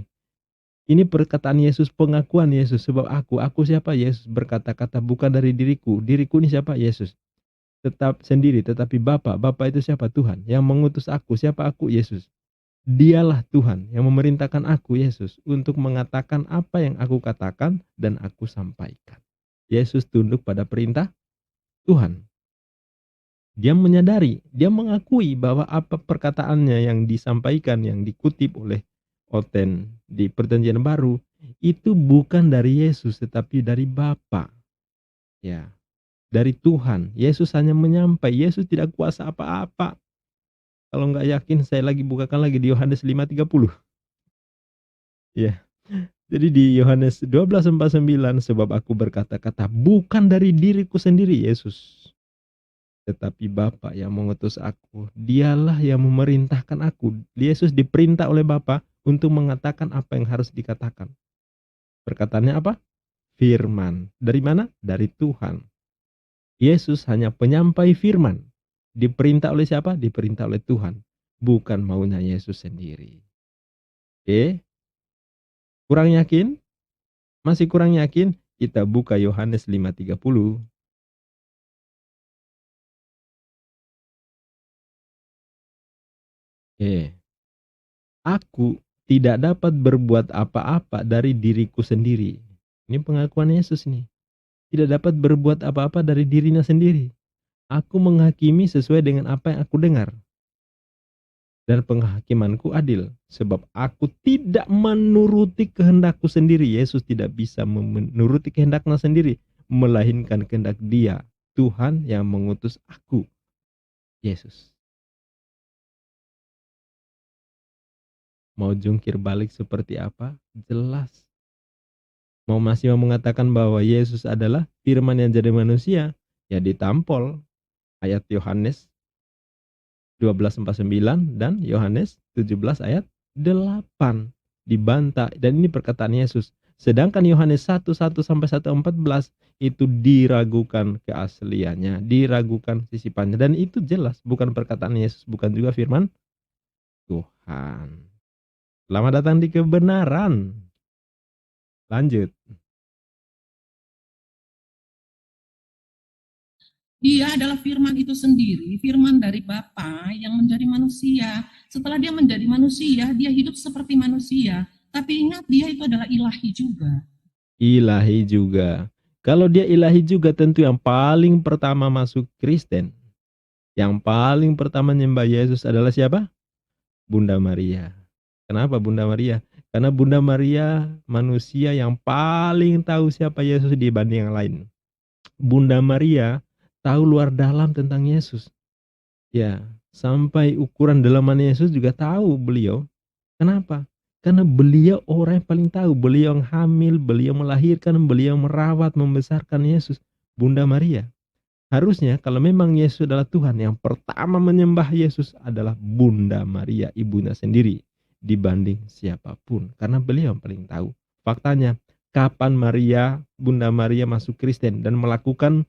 S3: Ini perkataan Yesus, pengakuan Yesus. Sebab aku siapa? Yesus berkata-kata bukan dari diriku. Diriku ini siapa? Yesus. Tetapi Bapa itu siapa? Tuhan. Yang mengutus aku, siapa aku? Yesus. Dialah Tuhan yang memerintahkan aku, Yesus, untuk mengatakan apa yang aku katakan dan aku sampaikan. Yesus tunduk pada perintah Tuhan. Dia menyadari, dia mengakui bahwa apa perkataannya yang disampaikan, yang dikutip oleh Oten di Perjanjian Baru, itu bukan dari Yesus tetapi dari Bapa. Ya, dari Tuhan. Yesus hanya menyampaikan, Yesus tidak kuasa apa-apa. Kalau nggak yakin, saya bukakan lagi di Yohanes 5:30. Ya. Jadi di Yohanes 12:49, sebab aku berkata-kata bukan dari diriku sendiri, Yesus, tetapi Bapa yang mengutus aku. Dialah yang memerintahkan aku. Yesus diperintah oleh Bapa untuk mengatakan apa yang harus dikatakan. Perkataannya apa? Firman. Dari mana? Dari Tuhan. Yesus hanya penyampai firman. Diperintah oleh siapa? Diperintah oleh Tuhan. Bukan maunya Yesus sendiri. Oke? Kurang yakin? Masih kurang yakin? Kita buka Yohanes 5:30. Oke. Aku tidak dapat berbuat apa-apa dari diriku sendiri. Ini pengakuan Yesus nih. Tidak dapat berbuat apa-apa dari dirinya sendiri. Aku menghakimi sesuai dengan apa yang aku dengar. Dan penghakimanku adil. Sebab aku tidak menuruti kehendakku sendiri. Yesus tidak bisa menuruti kehendaknya sendiri. Melainkan kehendak Dia. Tuhan yang mengutus aku. Yesus. Mau jungkir balik seperti apa? Jelas. Masih mau mengatakan bahwa Yesus adalah firman yang jadi manusia, ya ditampol ayat Yohanes 12:49 dan Yohanes 17 ayat 8 dibantah, dan ini perkataan Yesus. Sedangkan Yohanes 1:1-1:14 itu diragukan keasliannya, diragukan sisipannya, dan itu jelas bukan perkataan Yesus, bukan juga firman Tuhan. Selamat datang di kebenaran. Lanjut.
S2: Dia adalah firman itu sendiri, firman dari Bapa yang menjadi manusia. Setelah dia menjadi manusia, dia hidup seperti manusia. Tapi ingat, dia itu adalah ilahi juga.
S3: Ilahi juga. Kalau dia ilahi juga, tentu yang paling pertama masuk Kristen, yang paling pertama nyembah Yesus adalah siapa? Bunda Maria. Kenapa Bunda Maria? Karena Bunda Maria manusia yang paling tahu siapa Yesus dibanding yang lain. Bunda Maria tahu luar dalam tentang Yesus. Ya, sampai ukuran dalaman Yesus juga tahu beliau. Kenapa? Karena beliau orang yang paling tahu. Beliau yang hamil, beliau melahirkan, beliau merawat, membesarkan Yesus. Bunda Maria. Harusnya kalau memang Yesus adalah Tuhan, yang pertama menyembah Yesus adalah Bunda Maria, ibunya sendiri, dibanding siapapun. Karena beliau yang paling tahu. Faktanya, kapan Bunda Maria masuk Kristen dan melakukan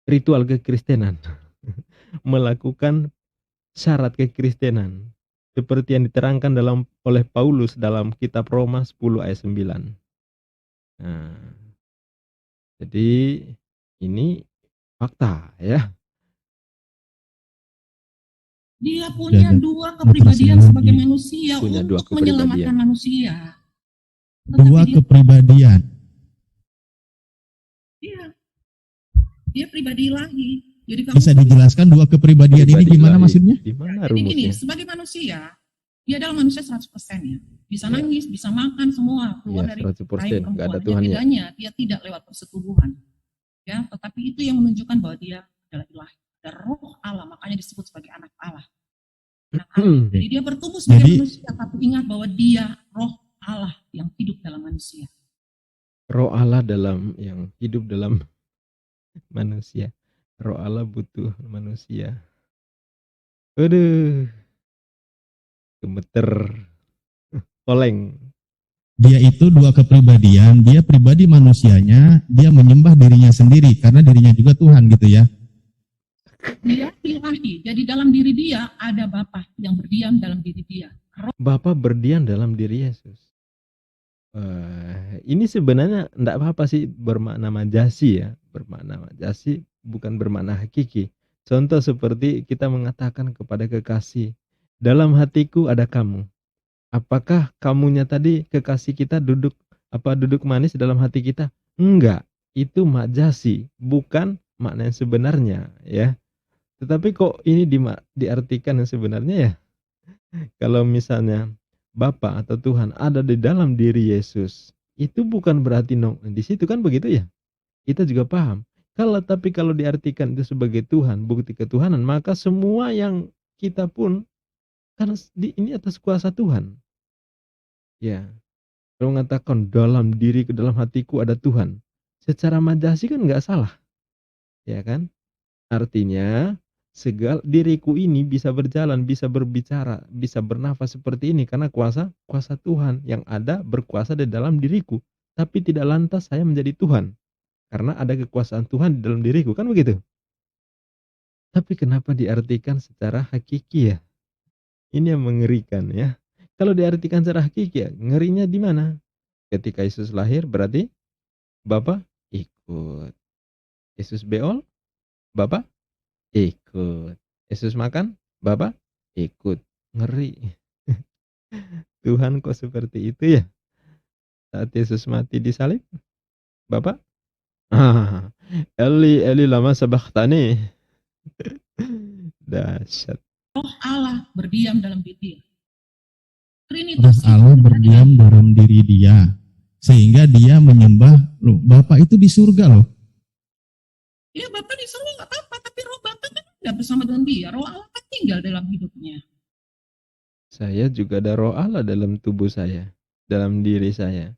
S3: ritual kekristenan, melakukan syarat kekristenan, seperti yang diterangkan oleh Paulus dalam kitab Roma 10 ayat 9. Nah, jadi ini fakta ya.
S2: Dia punya dua kepribadian sebagai manusia untuk menyelamatkan manusia.
S4: Dua kepribadian.
S2: Iya. Dia pribadi ilahi. Jadi kamu
S4: bisa dijelaskan dua kepribadian ini gimana maksudnya?
S3: Gimana
S2: Jadi gini,
S3: rumusnya?
S2: sebagai manusia, dia adalah manusia 100% ya. Bisa
S3: Ya.
S2: nangis, bisa makan, semua keluar
S3: Iya,
S2: dari
S3: 100%
S2: rahim
S3: nggak ada
S2: perempuan. Hanya
S3: Tuhannya.
S2: bedanya dia tidak lewat persetubuhan. Ya, tetapi itu yang menunjukkan bahwa dia adalah ilahi. Dan roh Allah, makanya disebut sebagai anak Allah. Anak Allah. Jadi dia bertumbuh sebagai
S4: Jadi-
S2: manusia, tapi ingat bahwa dia roh Allah yang hidup dalam manusia.
S3: Roh Allah yang hidup dalam manusia. Roh Allah butuh manusia. Aduh, gemeter. Oleng.
S4: Dia itu dua kepribadian, dia pribadi manusianya, dia menyembah dirinya sendiri karena dirinya juga Tuhan gitu ya.
S2: Dia ilahi. Jadi dalam diri dia ada Bapa yang berdiam dalam diri dia. Roh
S3: Bapa berdiam dalam diri Yesus. Ini sebenarnya enggak apa-apa sih bermakna majasi ya. Bermakna majasi bukan bermakna hakiki. Contoh seperti kita mengatakan kepada kekasih, dalam hatiku ada kamu. Apakah kamunya tadi kekasih kita duduk manis dalam hati kita? Enggak, itu majasi, bukan makna yang sebenarnya ya. Tetapi kok ini diartikan yang sebenarnya ya? Kalau misalnya Bapa atau Tuhan ada di dalam diri Yesus, itu bukan berarti di situ kan begitu ya? Kita juga paham. Tapi kalau diartikan itu sebagai Tuhan, bukti ketuhanan, maka semua yang kita pun karena ini atas kuasa Tuhan. Ya, kalau mengatakan dalam hatiku ada Tuhan, secara majasi kan nggak salah, ya kan? Artinya diriku ini bisa berjalan, bisa berbicara, bisa bernafas seperti ini karena kuasa Tuhan yang ada berkuasa di dalam diriku. Tapi tidak lantas saya menjadi Tuhan karena ada kekuasaan Tuhan di dalam diriku, kan begitu? Tapi kenapa diartikan secara hakiki ya? Ini yang mengerikan ya. Kalau diartikan secara hakiki ya, ngerinya di mana? Ketika Yesus lahir berarti Bapa ikut. Yesus beol, Bapa ikut. Yesus makan, Bapa ikut. Ngeri. Tuhan kok seperti itu ya? Saat Yesus mati di salib, Bapa, Eli Eli lama sabachthani. Dahsyat.
S2: Allah berdiam dalam diri dia.
S4: Roh
S2: Trinitas itu
S4: Allah
S2: terjadi.
S4: berdiam dalam diri dia, sehingga dia menyembah loh. Bapa itu di surga loh.
S2: Ya Bapak di surga nggak apa-apa, tapi roh Bapak kan tidak bersama dengan dia. Roh Allah kan tinggal dalam hidupnya.
S3: Saya juga ada roh Allah dalam tubuh saya, dalam diri saya.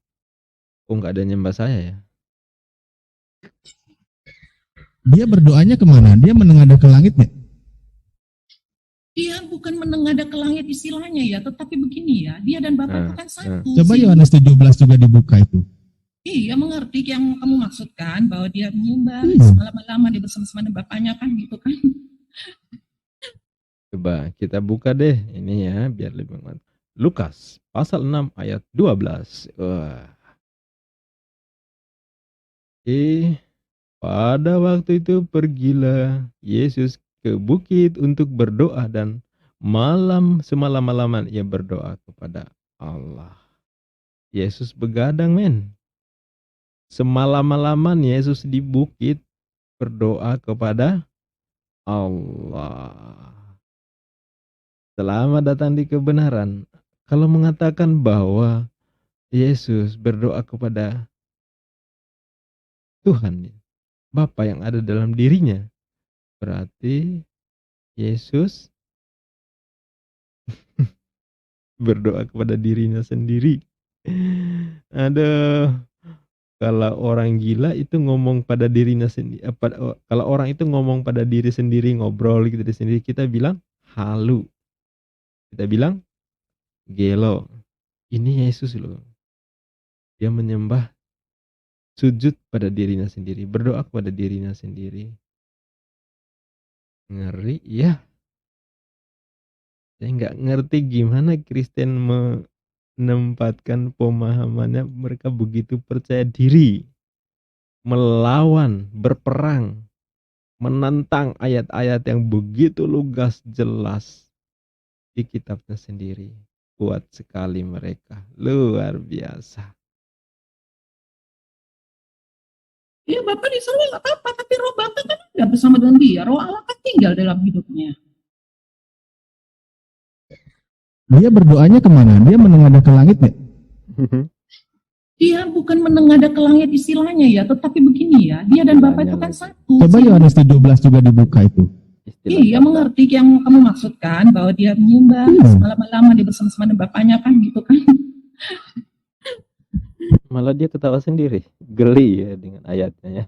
S3: Oh, nggak ada nyembah saya ya?
S4: Dia berdoanya kemana? Dia menengadah ke langit nggak?
S2: Dia bukan menengadah ke langit istilahnya ya, tetapi begini ya, dia dan Bapak itu kan satu.
S4: Coba
S2: Sehingga-
S4: Yohanes 17 juga dibuka itu.
S2: Iya, mengerti yang kamu maksudkan, bahwa dia menyembah, lama-lama dia bersama-sama dengan Bapaknya kan gitu kan.
S3: Coba kita buka deh ini ya biar lebih mantap. Lukas pasal 6 ayat 12. Wah. Pada waktu itu pergilah Yesus ke bukit untuk berdoa dan semalam-malaman ia berdoa kepada Allah. Yesus begadang men. Semalam-malaman Yesus di bukit berdoa kepada Allah. Selamat datang di kebenaran. Kalau mengatakan bahwa Yesus berdoa kepada Tuhan, Bapa yang ada dalam dirinya, berarti Yesus berdoa kepada dirinya sendiri. Aduh, kalau orang gila itu ngomong pada dirinya sendiri. Kalau orang itu ngomong pada diri sendiri, ngobrol gitu sendiri, kita bilang halu. Kita bilang gelo. Ini Yesus loh. Dia menyembah, sujud pada dirinya sendiri, berdoa kepada dirinya sendiri. Ngeri ya. Saya nggak ngerti gimana Kristen menempatkan pemahamannya, mereka begitu percaya diri, melawan, berperang, menentang ayat-ayat yang begitu lugas jelas di kitabnya sendiri. Kuat sekali mereka, luar biasa.
S2: Iya, Bapak di surga nggak apa-apa, tapi roh Bapak kan tidak bersama dengan dia. Roh Allah kan tinggal dalam hidupnya.
S4: Dia berdoanya kemana? Dia menengadah ke langit nggak?
S2: Dia bukan menengadah ke langit istilahnya ya, tetapi begini ya, dia dan Bapa itu kan satu.
S4: Coba Yohanes 17 juga dibuka itu.
S2: Iya, mengerti yang kamu maksudkan, bahwa dia menyembah malam-malam dia bersama-sama dengan Bapaknya kan gitu kan.
S3: Malah dia ketawa sendiri, geli ya dengan ayatnya ya.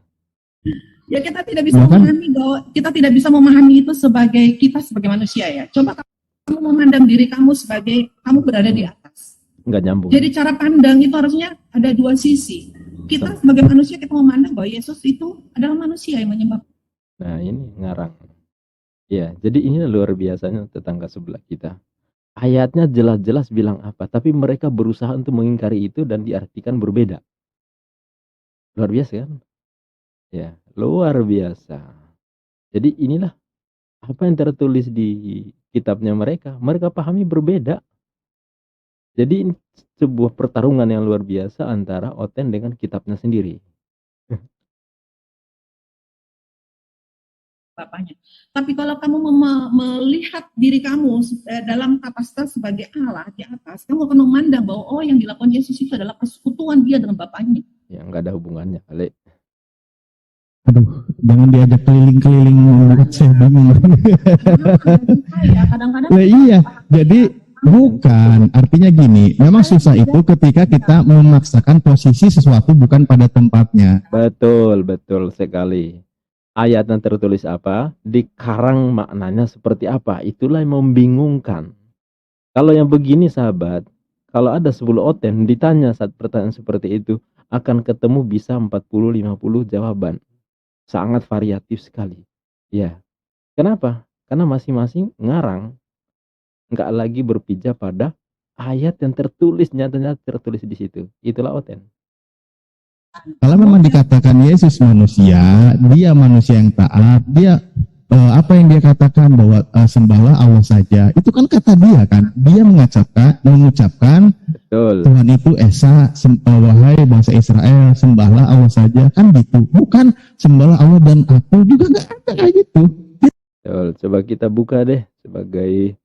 S2: Ya kita tidak bisa
S4: Bahkan-
S2: memahami bahwa kita tidak bisa memahami itu sebagai manusia ya. Coba kamu memandang diri kamu sebagai kamu berada di atas.
S3: Nggak nyambung.
S2: Jadi cara pandang itu harusnya ada dua sisi. Kita sebagai manusia kita memandang bahwa Yesus itu adalah manusia yang menyembah.
S3: Nah ini ngarang. Ya, jadi ini luar biasanya tetangga sebelah kita. Ayatnya jelas-jelas bilang apa, tapi mereka berusaha untuk mengingkari itu dan diartikan berbeda. Luar biasa kan? Ya, luar biasa. Jadi inilah apa yang tertulis di kitabnya mereka. Mereka pahami berbeda. Jadi ini sebuah pertarungan yang luar biasa antara Oten dengan kitabnya sendiri.
S2: Bapaknya. Tapi kalau kamu melihat diri kamu dalam kapasitas sebagai Allah di atas, kamu akan memandang bahwa oh yang dilakukan Yesus itu adalah persekutuan dia dengan Bapaknya.
S3: Ya, nggak ada hubungannya kali.
S4: Aduh, jangan diajak keliling-keliling membuat saya bingung.
S2: Kadang-kadang
S4: Nah, iya, jadi bukan, artinya gini, memang susah itu ketika kita memaksakan posisi sesuatu bukan pada tempatnya.
S3: Betul, betul sekali. Ayat yang tertulis apa, dikarang maknanya seperti apa, itulah yang membingungkan. Kalau yang begini sahabat, kalau ada 10 Oten ditanya saat pertanyaan seperti itu, akan ketemu bisa 40-50 jawaban. Sangat variatif sekali. Ya, kenapa? Karena masing-masing ngarang, nggak lagi berpijak pada ayat yang tertulis, nyatanya tertulis di situ. Itulah Oten.
S4: Kalau memang dikatakan Yesus manusia, dia manusia yang taat, dia apa yang dia katakan bahwa sembahlah Allah saja, itu kan kata dia kan, dia mengucapkan
S3: Betul.
S4: Tuhan itu Esa, wahai bangsa Israel, sembahlah Allah saja, kan gitu. Bukan sembahlah Allah dan aku, juga nggak ada kayak gitu.
S3: Betul. Coba kita buka deh sebagai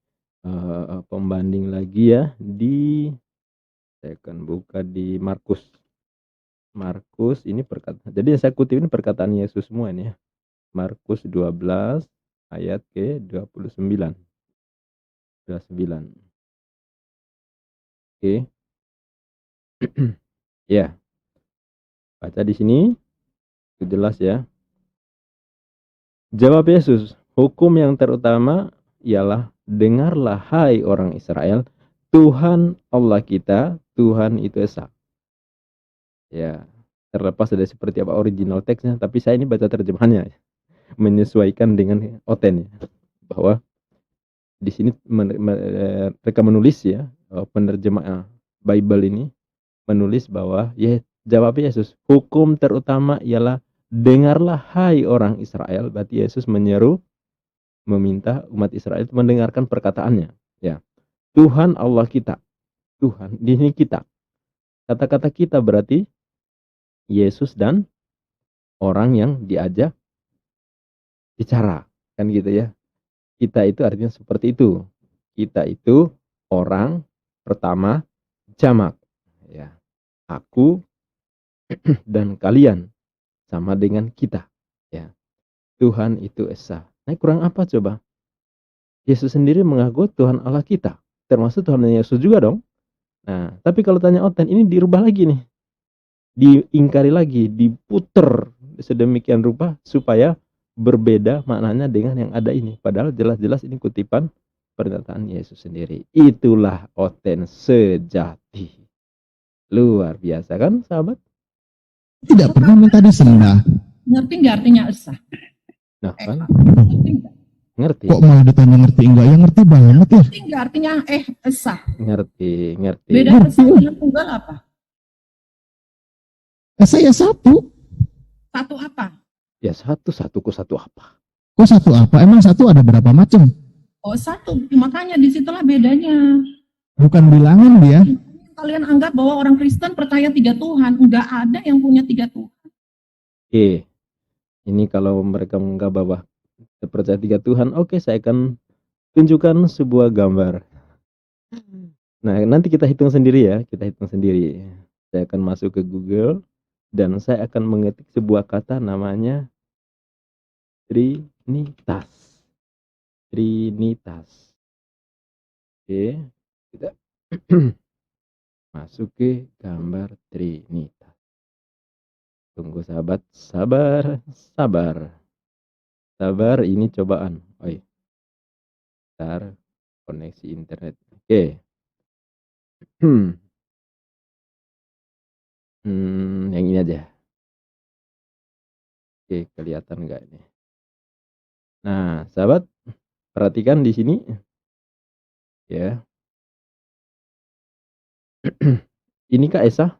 S3: pembanding lagi ya saya akan buka di Markus. Markus ini perkataan. Jadi yang saya kutip ini perkataan Yesus semua ini ya. Markus 12 ayat ke 29. 29. Oke. Ya. Baca di sini. Jelas ya. Jawab Yesus, hukum yang terutama ialah dengarlah hai orang Israel, Tuhan Allah kita, Tuhan itu Esa. Ya, terlepas dari seperti apa original teksnya, tapi saya ini baca terjemahannya, menyesuaikan dengan Oten ya, bahwa di sini mereka menulis ya, penerjemah Bible ini menulis bahwa ya jawab Yesus, hukum terutama ialah dengarlah hai orang Israel. Berarti Yesus menyeru, meminta umat Israel itu mendengarkan perkataannya. Ya, Tuhan Allah kita, Tuhan di sini kita. Kata-kata kita berarti Yesus dan orang yang diajak bicara, kan gitu ya. Kita itu artinya seperti itu. Kita itu orang pertama jamak. Ya, aku dan kalian sama dengan kita. Ya, Tuhan itu Esa. Nah, kurang apa coba? Yesus sendiri mengaku Tuhan Allah kita, termasuk Tuhan Yesus juga dong. Nah, tapi kalau tanya Oten, ini dirubah lagi nih. Diingkari lagi, diputer sedemikian rupa supaya berbeda maknanya dengan yang ada ini. Padahal jelas-jelas ini kutipan pernyataan Yesus sendiri. Itulah Oten sejati. Luar biasa kan sahabat?
S4: Tidak pernah minta disembah.
S2: Ngerti nggak artinya Esa?
S3: Nah kan,
S2: Ngerti nggak?
S3: ngerti.
S4: Kok malah ditanya ngerti enggak? Ya ngerti banget ya.
S2: Ngerti nggak artinya Esa?
S3: Ngerti.
S2: Beda Esa dengan tunggal apa?
S4: Saya satu.
S2: Satu apa?
S3: Ya satu kok satu apa?
S4: Kok satu apa? Emang satu ada berapa macam?
S2: Oh satu, makanya disitulah bedanya.
S4: Bukan bilangan dia.
S2: Kalian anggap bahwa orang Kristen percaya 3 Tuhan, nggak ada yang punya 3 Tuhan.
S3: Oke, ini kalau mereka menganggap bahwa percaya 3 Tuhan, oke, saya akan tunjukkan sebuah gambar. Nah, nanti kita hitung sendiri ya, kita hitung sendiri. Saya akan masuk ke Google dan saya akan mengetik sebuah kata namanya Trinitas. Trinitas. Oke, kita masuk ke gambar Trinitas. Tunggu sahabat, sabar, sabar. Sabar, ini cobaan. Oh iya. Bentar, koneksi internet. Oke. Yang ini aja. Oke, kelihatan nggak ini? Nah, sahabat, perhatikan di sini ya. Ini Kak Esa?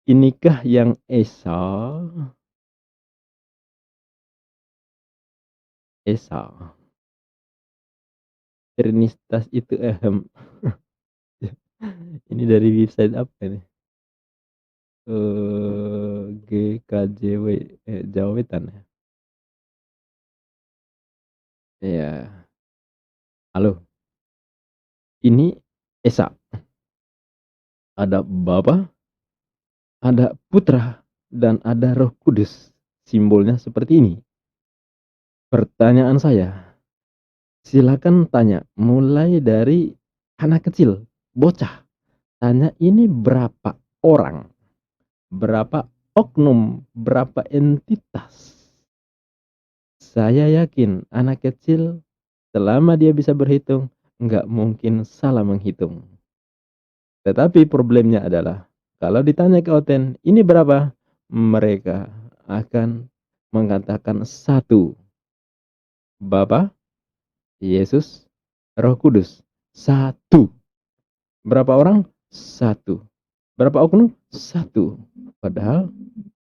S3: Inikah yang Esa? Esa. Trinitas itu Ini dari website apa ini? GKJW Jawa Wetan ya. Iya. Halo. Ini Esa. Ada Bapa, ada Putra, dan ada Roh Kudus. Simbolnya seperti ini. Pertanyaan saya, silakan tanya mulai dari anak kecil, bocah. Tanya ini berapa orang? Berapa oknum? Berapa entitas? Saya yakin anak kecil selama dia bisa berhitung, nggak mungkin salah menghitung. Tetapi problemnya adalah, kalau ditanya ke Oten, ini berapa? Mereka akan mengatakan satu. Bapa, Yesus, Roh Kudus. Satu. Berapa orang? Satu. Berapa oknum? Satu. Padahal,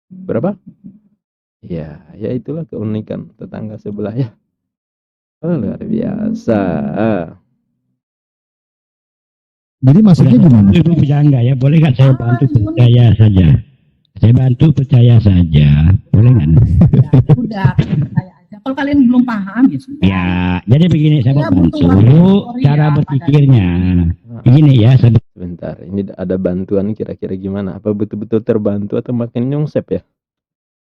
S3: berapa? Ya itulah keunikan tetangga sebelah ya. Oh, luar biasa.
S4: Jadi maksudnya gimana?
S6: Ibu Pujangga ya, boleh nggak saya bantu percaya saja? Saya bantu percaya saja, boleh nggak?
S2: Udah, percaya aja. Kalau kalian belum paham ya sudah.
S6: Ya, jadi begini saya
S2: Ya,
S6: mau
S2: butuh
S6: bantu
S2: waktu
S6: cara
S2: ya,
S6: berpikirnya. Begini ya, saya
S3: Sebentar, ini ada bantuan kira-kira gimana? Apa betul-betul terbantu atau makin nyungsep ya?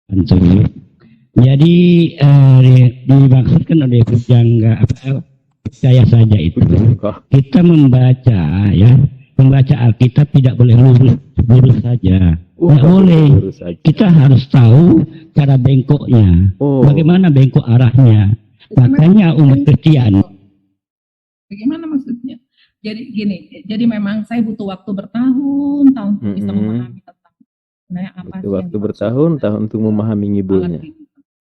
S6: bantu. Jadi dimaksudkan oleh Pujangga percaya saja itu. Kita membaca ya, membaca Alkitab tidak boleh lurus saja. Nggak boleh. Kita harus tahu cara bengkoknya.
S3: Oh,
S6: Bagaimana bengkok arahnya. Makanya umat Kristen.
S2: Bagaimana maksudnya? Jadi gini, jadi memang saya butuh waktu bertahun-tahun untuk bisa memahami tentang sebenarnya apa
S3: butuh
S2: sih yang
S3: waktu
S2: dimaksud
S3: bertahun-tahun untuk memahami
S2: alat
S3: ngibulnya.
S2: ini.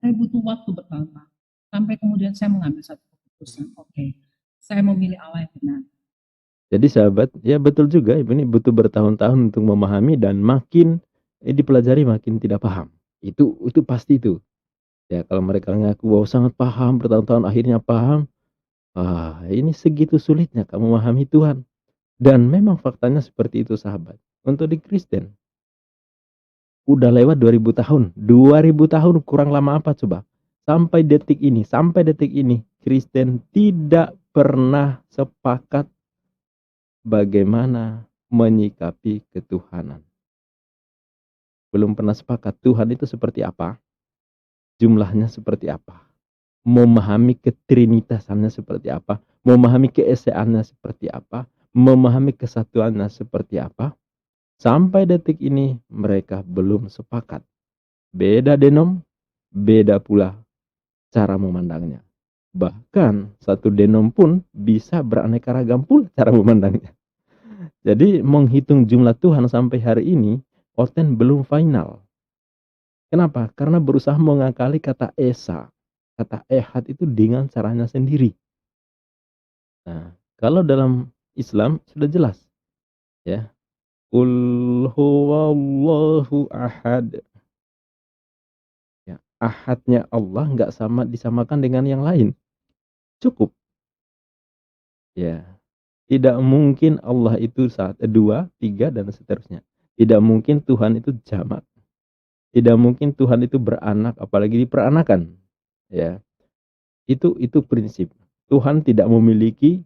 S2: Saya butuh waktu bertahun-tahun sampai kemudian saya mengambil satu keputusan. Oke, saya memilih Allah yang benar.
S3: Jadi sahabat, ya betul juga, ini butuh bertahun-tahun untuk memahami dan makin dipelajari makin tidak paham. Itu pasti itu. Ya kalau mereka ngaku bahwa sangat paham bertahun-tahun akhirnya paham, ini segitu sulitnya kamu memahami Tuhan. Dan memang faktanya seperti itu sahabat. Untuk di Kristen udah lewat 2000 tahun. 2000 tahun kurang lama apa coba? Sampai detik ini Kristen tidak pernah sepakat bagaimana menyikapi ketuhanan. Belum pernah sepakat Tuhan itu seperti apa, jumlahnya seperti apa, memahami ketrinitasannya seperti apa, memahami keesaannya seperti apa, memahami kesatuannya seperti apa. Sampai detik ini mereka belum sepakat. Beda denom, beda pula cara memandangnya. Bahkan satu denom pun bisa beraneka ragam pula cara memandangnya. Jadi menghitung jumlah Tuhan sampai hari ini, Oten belum final. Kenapa? Karena berusaha mengakali kata Esa, kata Ehad itu dengan caranya sendiri. Nah, kalau dalam Islam sudah jelas, ya. Qul huwallahu ahad. Ya, ahadnya Allah nggak sama disamakan dengan yang lain. Cukup. Ya, tidak mungkin Allah itu dua, tiga, dan seterusnya. Tidak mungkin Tuhan itu jamak. Tidak mungkin Tuhan itu beranak, apalagi diperanakan. Ya, itu prinsip. Tuhan tidak memiliki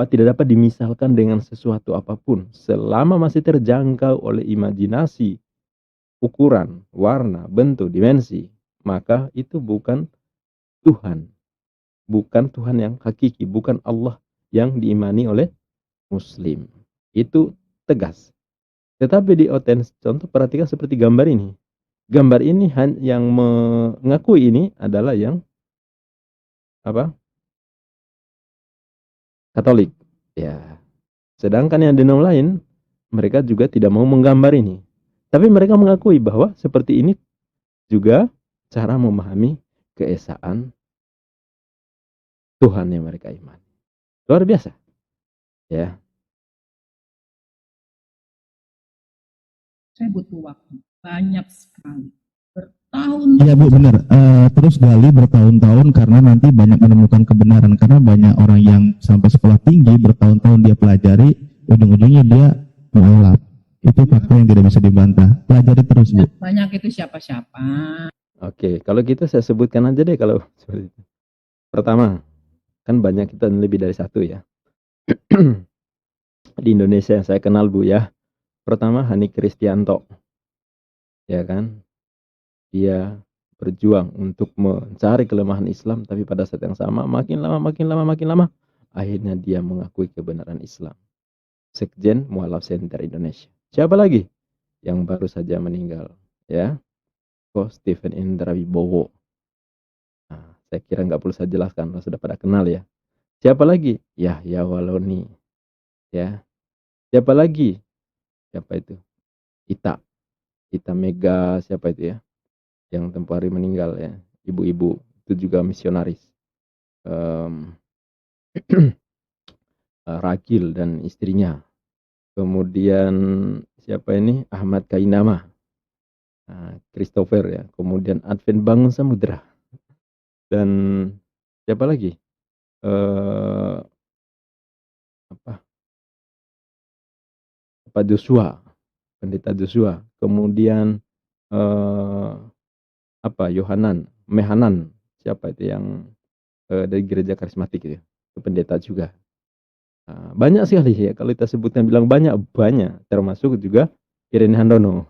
S3: tidak dapat dimisalkan dengan sesuatu apapun selama masih terjangkau oleh imajinasi, ukuran, warna, bentuk, dimensi, maka itu bukan Tuhan. Bukan Tuhan yang hakiki, bukan Allah yang diimani oleh Muslim. Itu tegas. Tetapi di otens, contoh perhatikan seperti gambar ini. Gambar ini yang mengakui ini adalah yang apa? Katolik. Ya. Sedangkan yang denom lain, mereka juga tidak mau menggambar ini. Tapi mereka mengakui bahwa seperti ini juga cara memahami keesaan Tuhan yang mereka imani. Luar biasa. Ya.
S2: Saya butuh waktu banyak sekali, bertahun.
S4: Iya Bu, benar. Terus gali bertahun-tahun karena nanti banyak menemukan kebenaran, karena banyak orang yang sampai sekolah tinggi bertahun-tahun dia pelajari, ujung-ujungnya dia mualaf. Itu fakta yang tidak bisa dibantah. Pelajari terus Bu.
S2: Banyak itu siapa-siapa.
S3: Oke, kalau gitu saya sebutkan aja deh kalau seperti itu. Pertama, kan banyak kita lebih dari satu ya. Di Indonesia yang saya kenal Bu ya. Pertama Hani Kristianto. Ya kan? Dia berjuang untuk mencari kelemahan Islam, tapi pada saat yang sama makin lama akhirnya dia mengakui kebenaran Islam. Sekjen Mualaf Center Indonesia. Siapa lagi? Yang baru saja meninggal, ya. Ko Stephen Indra Wibowo. Nah, saya kira nggak perlu saya jelaskan, sudah pada kenal ya. Siapa lagi? Yahya Waloni. Ya. Siapa lagi? Siapa itu? Ita Mega, siapa itu ya? Yang tempoh hari meninggal ya. Ibu-ibu itu juga misionaris. Ragil dan istrinya. Kemudian siapa ini? Ahmad Kainama. Christopher ya. Kemudian Advent Bangun Samudra. Dan siapa lagi? Pak Joshua, Pendeta Joshua. Kemudian Mehanan, siapa itu yang dari gereja karismatik itu pendeta juga. Banyak sekali ya, kalau kita sebutkan bilang banyak, termasuk juga Irene Handono.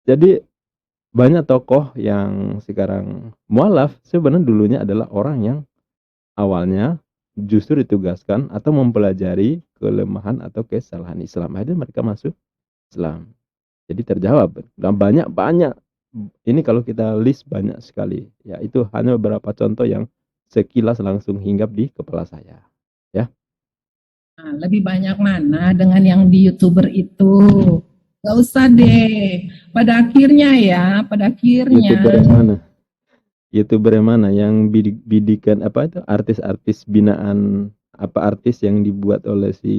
S3: Jadi banyak tokoh yang sekarang mualaf sebenarnya dulunya adalah orang yang awalnya justru ditugaskan atau mempelajari kelemahan atau kesalahan Islam. Akhirnya mereka masuk Islam. Jadi terjawab. Dan banyak. Ini kalau kita list banyak sekali. Ya, itu hanya beberapa contoh yang sekilas langsung hinggap di kepala saya. Ya.
S2: Nah, lebih banyak mana dengan yang di YouTuber itu? Gak usah deh. Pada akhirnya.
S3: YouTuber yang mana? Yang bidikan apa itu? Artis-artis binaan, artis yang dibuat oleh si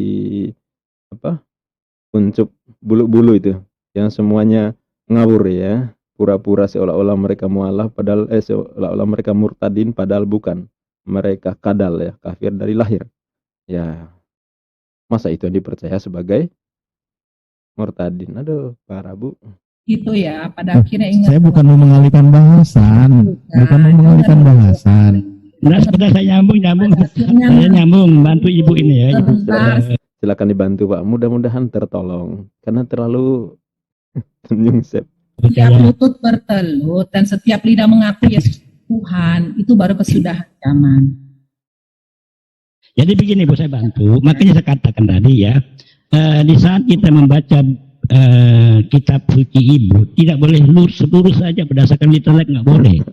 S3: Kuncup bulu-bulu itu, yang semuanya ngawur ya, pura-pura seolah-olah mereka mualaf padahal seolah-olah mereka murtadin padahal bukan, mereka kadal ya, kafir dari lahir ya. Masa itu dipercaya sebagai murtadin? Aduh, parah Bu.
S2: Itu ya, pada akhirnya ingat.
S4: Saya bukan mau mengalihkan bahasan,
S6: Nah, sudah saya nyambung. Saya nyambung, bantu ibu ini ya.
S3: Silakan dibantu Pak, mudah-mudahan tertolong karena terlalu menyungsep.
S2: Setiap lutut bertelut dan setiap lidah mengaku Yesus Tuhan, itu baru kesudahan zaman.
S6: Jadi begini Bu, saya bantu. Makanya saya katakan tadi ya, di saat kita membaca kitab suci Ibu, tidak boleh lurus saja berdasarkan literat, nggak boleh.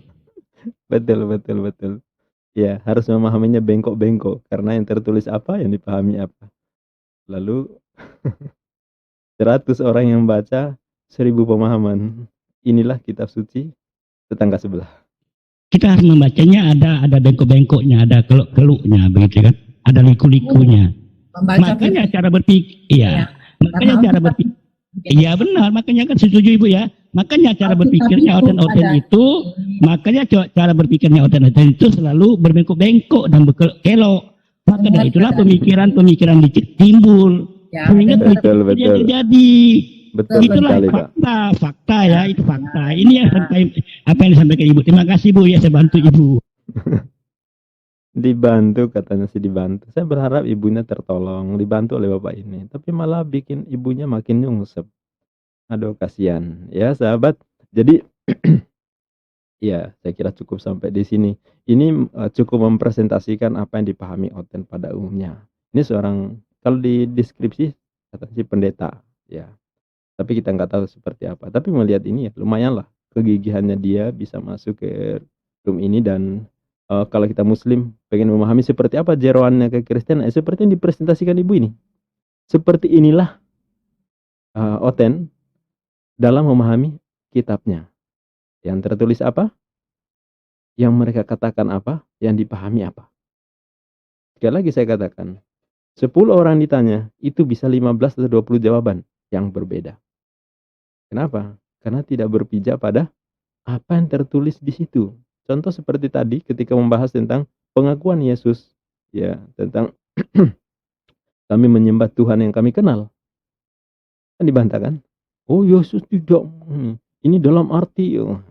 S3: Betul. Ya, harus memahaminya bengkok-bengkok karena yang tertulis apa, yang dipahami apa. Lalu 100 orang yang baca, 1000 pemahaman. Inilah kitab suci tetangga sebelah.
S6: Kita harus membacanya ada bengkok-bengkoknya, ada keluk-keluknya begitu kan, ada liku-likunya. Makanya cara berpikir, iya benar, makanya kan setuju Ibu ya. Makanya cara berpikirnya oten-oten itu, cara berpikirnya oten-oten itu selalu berbengkok-bengkok dan berkelok. Maka dari itulah pemikiran timbul.
S2: Ya,
S6: sehingga
S3: betul.
S6: terjadi.
S3: Betul
S6: Itulah
S3: sekali, Pak.
S6: fakta ya, itu fakta. Ini yang apa yang disampaikan Ibu. Terima kasih Bu ya, saya bantu Ibu.
S3: Dibantu katanya sih dibantu. Saya berharap ibunya tertolong, dibantu oleh bapak ini. Tapi malah bikin ibunya makin nyungsep. Aduh, kasihan. Ya, sahabat. Jadi, ya, saya kira cukup sampai di sini. Ini cukup mempresentasikan apa yang dipahami Oten pada umumnya. Ini seorang, kalau di deskripsi, katanya sih pendeta. Ya, tapi kita nggak tahu seperti apa. Tapi melihat ini ya, lumayan lah. Kegigihannya dia bisa masuk ke room ini dan kalau kita muslim pengen memahami seperti apa jeroannya ke Kristen, seperti yang dipresentasikan ibu ini. Seperti inilah Oten dalam memahami kitabnya. Yang tertulis apa? Yang mereka katakan apa? Yang dipahami apa? Sekali lagi saya katakan, 10 orang ditanya, itu bisa 15 atau 20 jawaban yang berbeda. Kenapa? Karena tidak berpijak pada apa yang tertulis di situ. Contoh seperti tadi ketika membahas tentang pengakuan Yesus, ya, tentang kami menyembah Tuhan yang kami kenal. Kan dibantah kan? Oh, Yesus tidak. Ini dalam arti. Oh.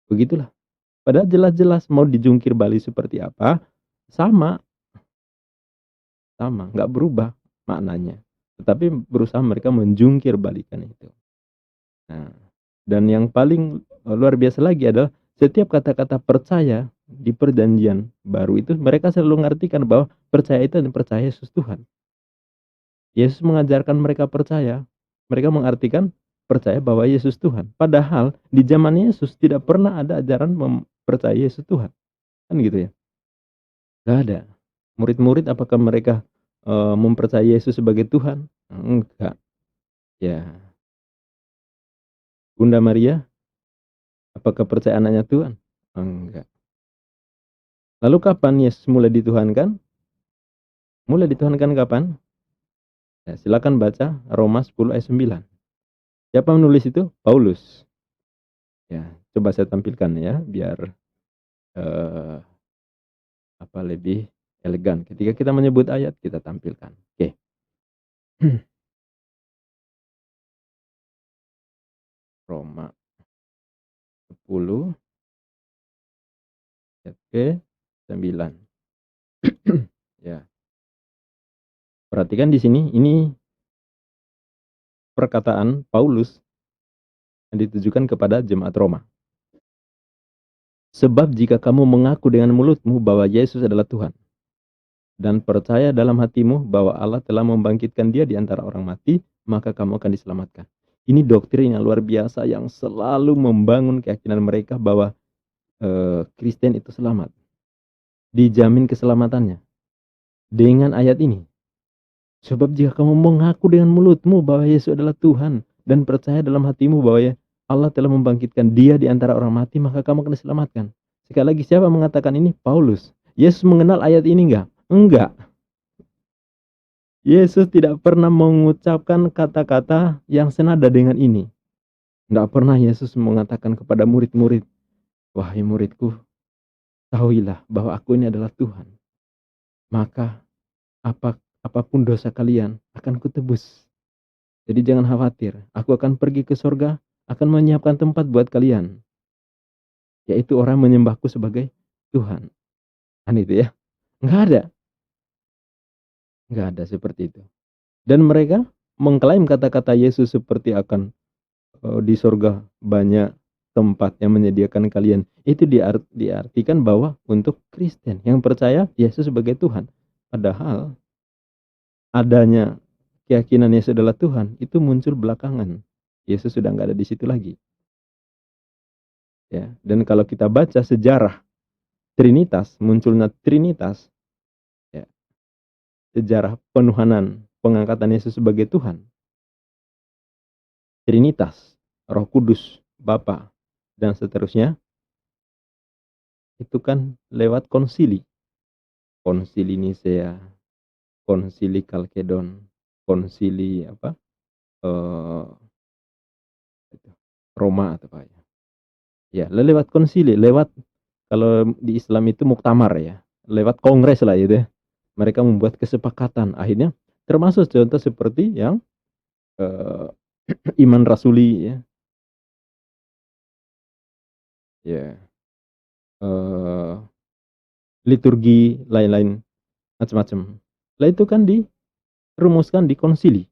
S3: Begitulah. Padahal jelas-jelas mau dijungkir balik seperti apa, sama, nggak berubah maknanya. Tetapi berusaha mereka menjungkir balikan itu. Nah, dan yang paling luar biasa lagi adalah setiap kata-kata percaya di perjanjian baru itu mereka selalu mengartikan bahwa percaya itu adalah percaya Yesus Tuhan. Yesus mengajarkan mereka percaya. Mereka mengartikan percaya bahwa Yesus Tuhan. Padahal di zaman Yesus tidak pernah ada ajaran mempercayai Yesus Tuhan. Kan gitu ya. Gak ada. Murid-murid apakah mereka mempercayai Yesus sebagai Tuhan? Enggak. Ya. Bunda Maria, apakah percaya anaknya Tuhan? Enggak. Lalu kapan Yesus mulai dituhankan? Mulai dituhankan kapan? Ya, silakan baca Roma 10 ayat 9. Siapa menulis itu? Paulus. Ya, coba saya tampilkan ya, biar lebih elegan. Ketika kita menyebut ayat, kita tampilkan. Oke. Roma 10 ayat ke-9. Ya. Perhatikan di sini, ini perkataan Paulus yang ditujukan kepada jemaat Roma. Sebab jika kamu mengaku dengan mulutmu bahwa Yesus adalah Tuhan, dan percaya dalam hatimu bahwa Allah telah membangkitkan dia di antara orang mati, maka kamu akan diselamatkan. Ini doktrin yang luar biasa yang selalu membangun keyakinan mereka bahwa Kristen itu selamat. Dijamin keselamatannya. Dengan ayat ini. Sebab jika kamu mengaku dengan mulutmu bahwa Yesus adalah Tuhan, dan percaya dalam hatimu bahwa Allah telah membangkitkan dia di antara orang mati, maka kamu akan diselamatkan. Sekali lagi, siapa mengatakan ini? Paulus. Yesus mengenal ayat ini enggak? Enggak. Yesus tidak pernah mengucapkan kata-kata yang senada dengan ini. Tidak pernah Yesus mengatakan kepada murid-murid, wahai muridku, tahuilah bahwa aku ini adalah Tuhan. Maka apapun dosa kalian akan kutebus. Jadi jangan khawatir, aku akan pergi ke surga, akan menyiapkan tempat buat kalian. Yaitu orang menyembahku sebagai Tuhan. Kan itu ya? Enggak ada. Enggak ada seperti itu. Dan mereka mengklaim kata-kata Yesus seperti akan di surga banyak tempat yang menyediakan kalian. Itu diartikan bahwa untuk Kristen yang percaya Yesus sebagai Tuhan. Padahal adanya keyakinan Yesus adalah Tuhan itu muncul belakangan. Yesus sudah nggak ada di situ lagi. Ya, dan kalau kita baca sejarah Trinitas, munculnya Trinitas, ya, sejarah penuhanan, pengangkatan Yesus sebagai Tuhan. Trinitas, Roh Kudus, Bapa, dan seterusnya. Itu kan lewat konsili. Konsili Nisea, konsili Kalkedon, konsili Roma atau apa ya. Ya, lewat konsili, lewat kalau di Islam itu muktamar ya, lewat kongres lah itu ya. Mereka membuat kesepakatan. Akhirnya termasuk contoh seperti yang iman rasuli ya. Ya. Liturgi lain-lain macam-macam. Lah itu kan dirumuskan di konsili.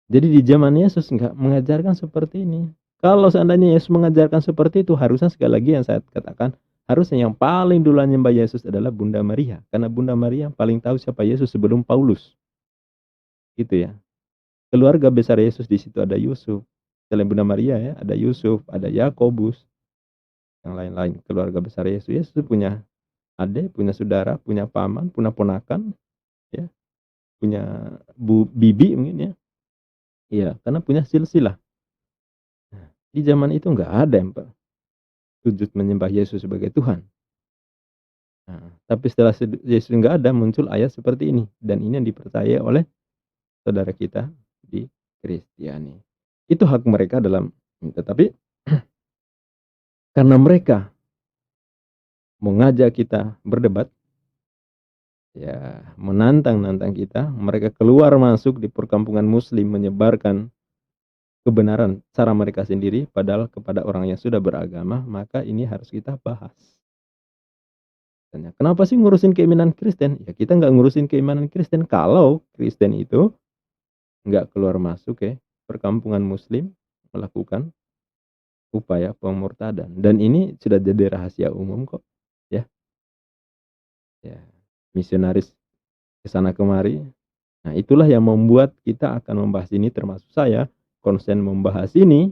S3: Jadi di zaman Yesus nggak mengajarkan seperti ini. Kalau seandainya Yesus mengajarkan seperti itu, harusnya sekali lagi yang saya katakan, harusnya yang paling dulu menyembah Yesus adalah Bunda Maria. Karena Bunda Maria paling tahu siapa Yesus sebelum Paulus. Gitu ya. Keluarga besar Yesus di situ ada Yusuf. Selain Bunda Maria ya, ada Yusuf, ada Yakobus, yang lain-lain. Keluarga besar Yesus. Yesus punya adik, punya saudara, punya paman, punya ponakan, ya, punya bibi mungkin ya. Iya, karena punya silsilah. Nah, di zaman itu nggak ada yang sujud menyembah Yesus sebagai Tuhan. Nah, tapi setelah Yesus nggak ada, muncul ayat seperti ini. Dan ini yang dipercaya oleh saudara kita di Kristiani. Itu hak mereka dalam, tetapi karena mereka mengajak kita berdebat, ya menantang-nantang kita, mereka keluar masuk di perkampungan muslim menyebarkan kebenaran cara mereka sendiri, padahal kepada orang yang sudah beragama, maka ini harus kita bahas. Kenapa sih ngurusin keimanan Kristen? Ya kita nggak ngurusin keimanan Kristen kalau Kristen itu nggak keluar masuk ya perkampungan muslim melakukan upaya pemurtadan. Dan ini sudah jadi rahasia umum kok. Ya, ya misionaris kesana kemari. Nah itulah yang membuat kita akan membahas ini, termasuk saya konsen membahas ini,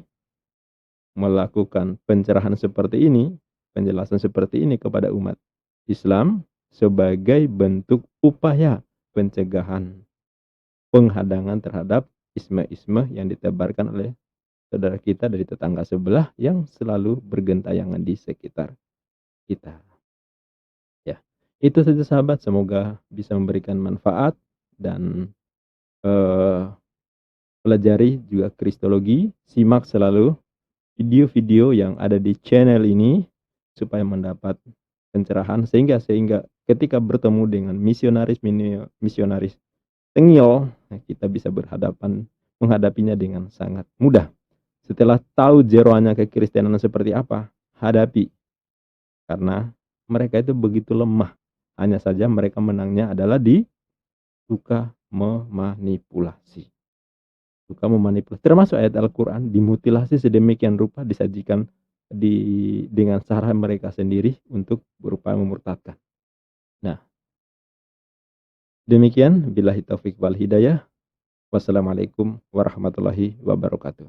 S3: melakukan pencerahan seperti ini, penjelasan seperti ini kepada umat Islam sebagai bentuk upaya pencegahan penghadangan terhadap isme-isme yang ditebarkan oleh saudara kita dari tetangga sebelah yang selalu bergentayangan di sekitar kita. Ya, itu saja sahabat, semoga bisa memberikan manfaat dan pelajari juga kristologi, simak selalu video-video yang ada di channel ini supaya mendapat pencerahan sehingga ketika bertemu dengan misionaris tengil, kita bisa menghadapinya dengan sangat mudah. Setelah tahu jeroannya kekristenan seperti apa, hadapi. Karena mereka itu begitu lemah. Hanya saja mereka menangnya adalah di suka memanipulasi. Suka memanipulasi. Termasuk ayat Al-Quran dimutilasi sedemikian rupa, disajikan dengan cara mereka sendiri untuk berupaya memurtadkan. Nah, demikian billahi taufik wal hidayah. Wassalamualaikum warahmatullahi wabarakatuh.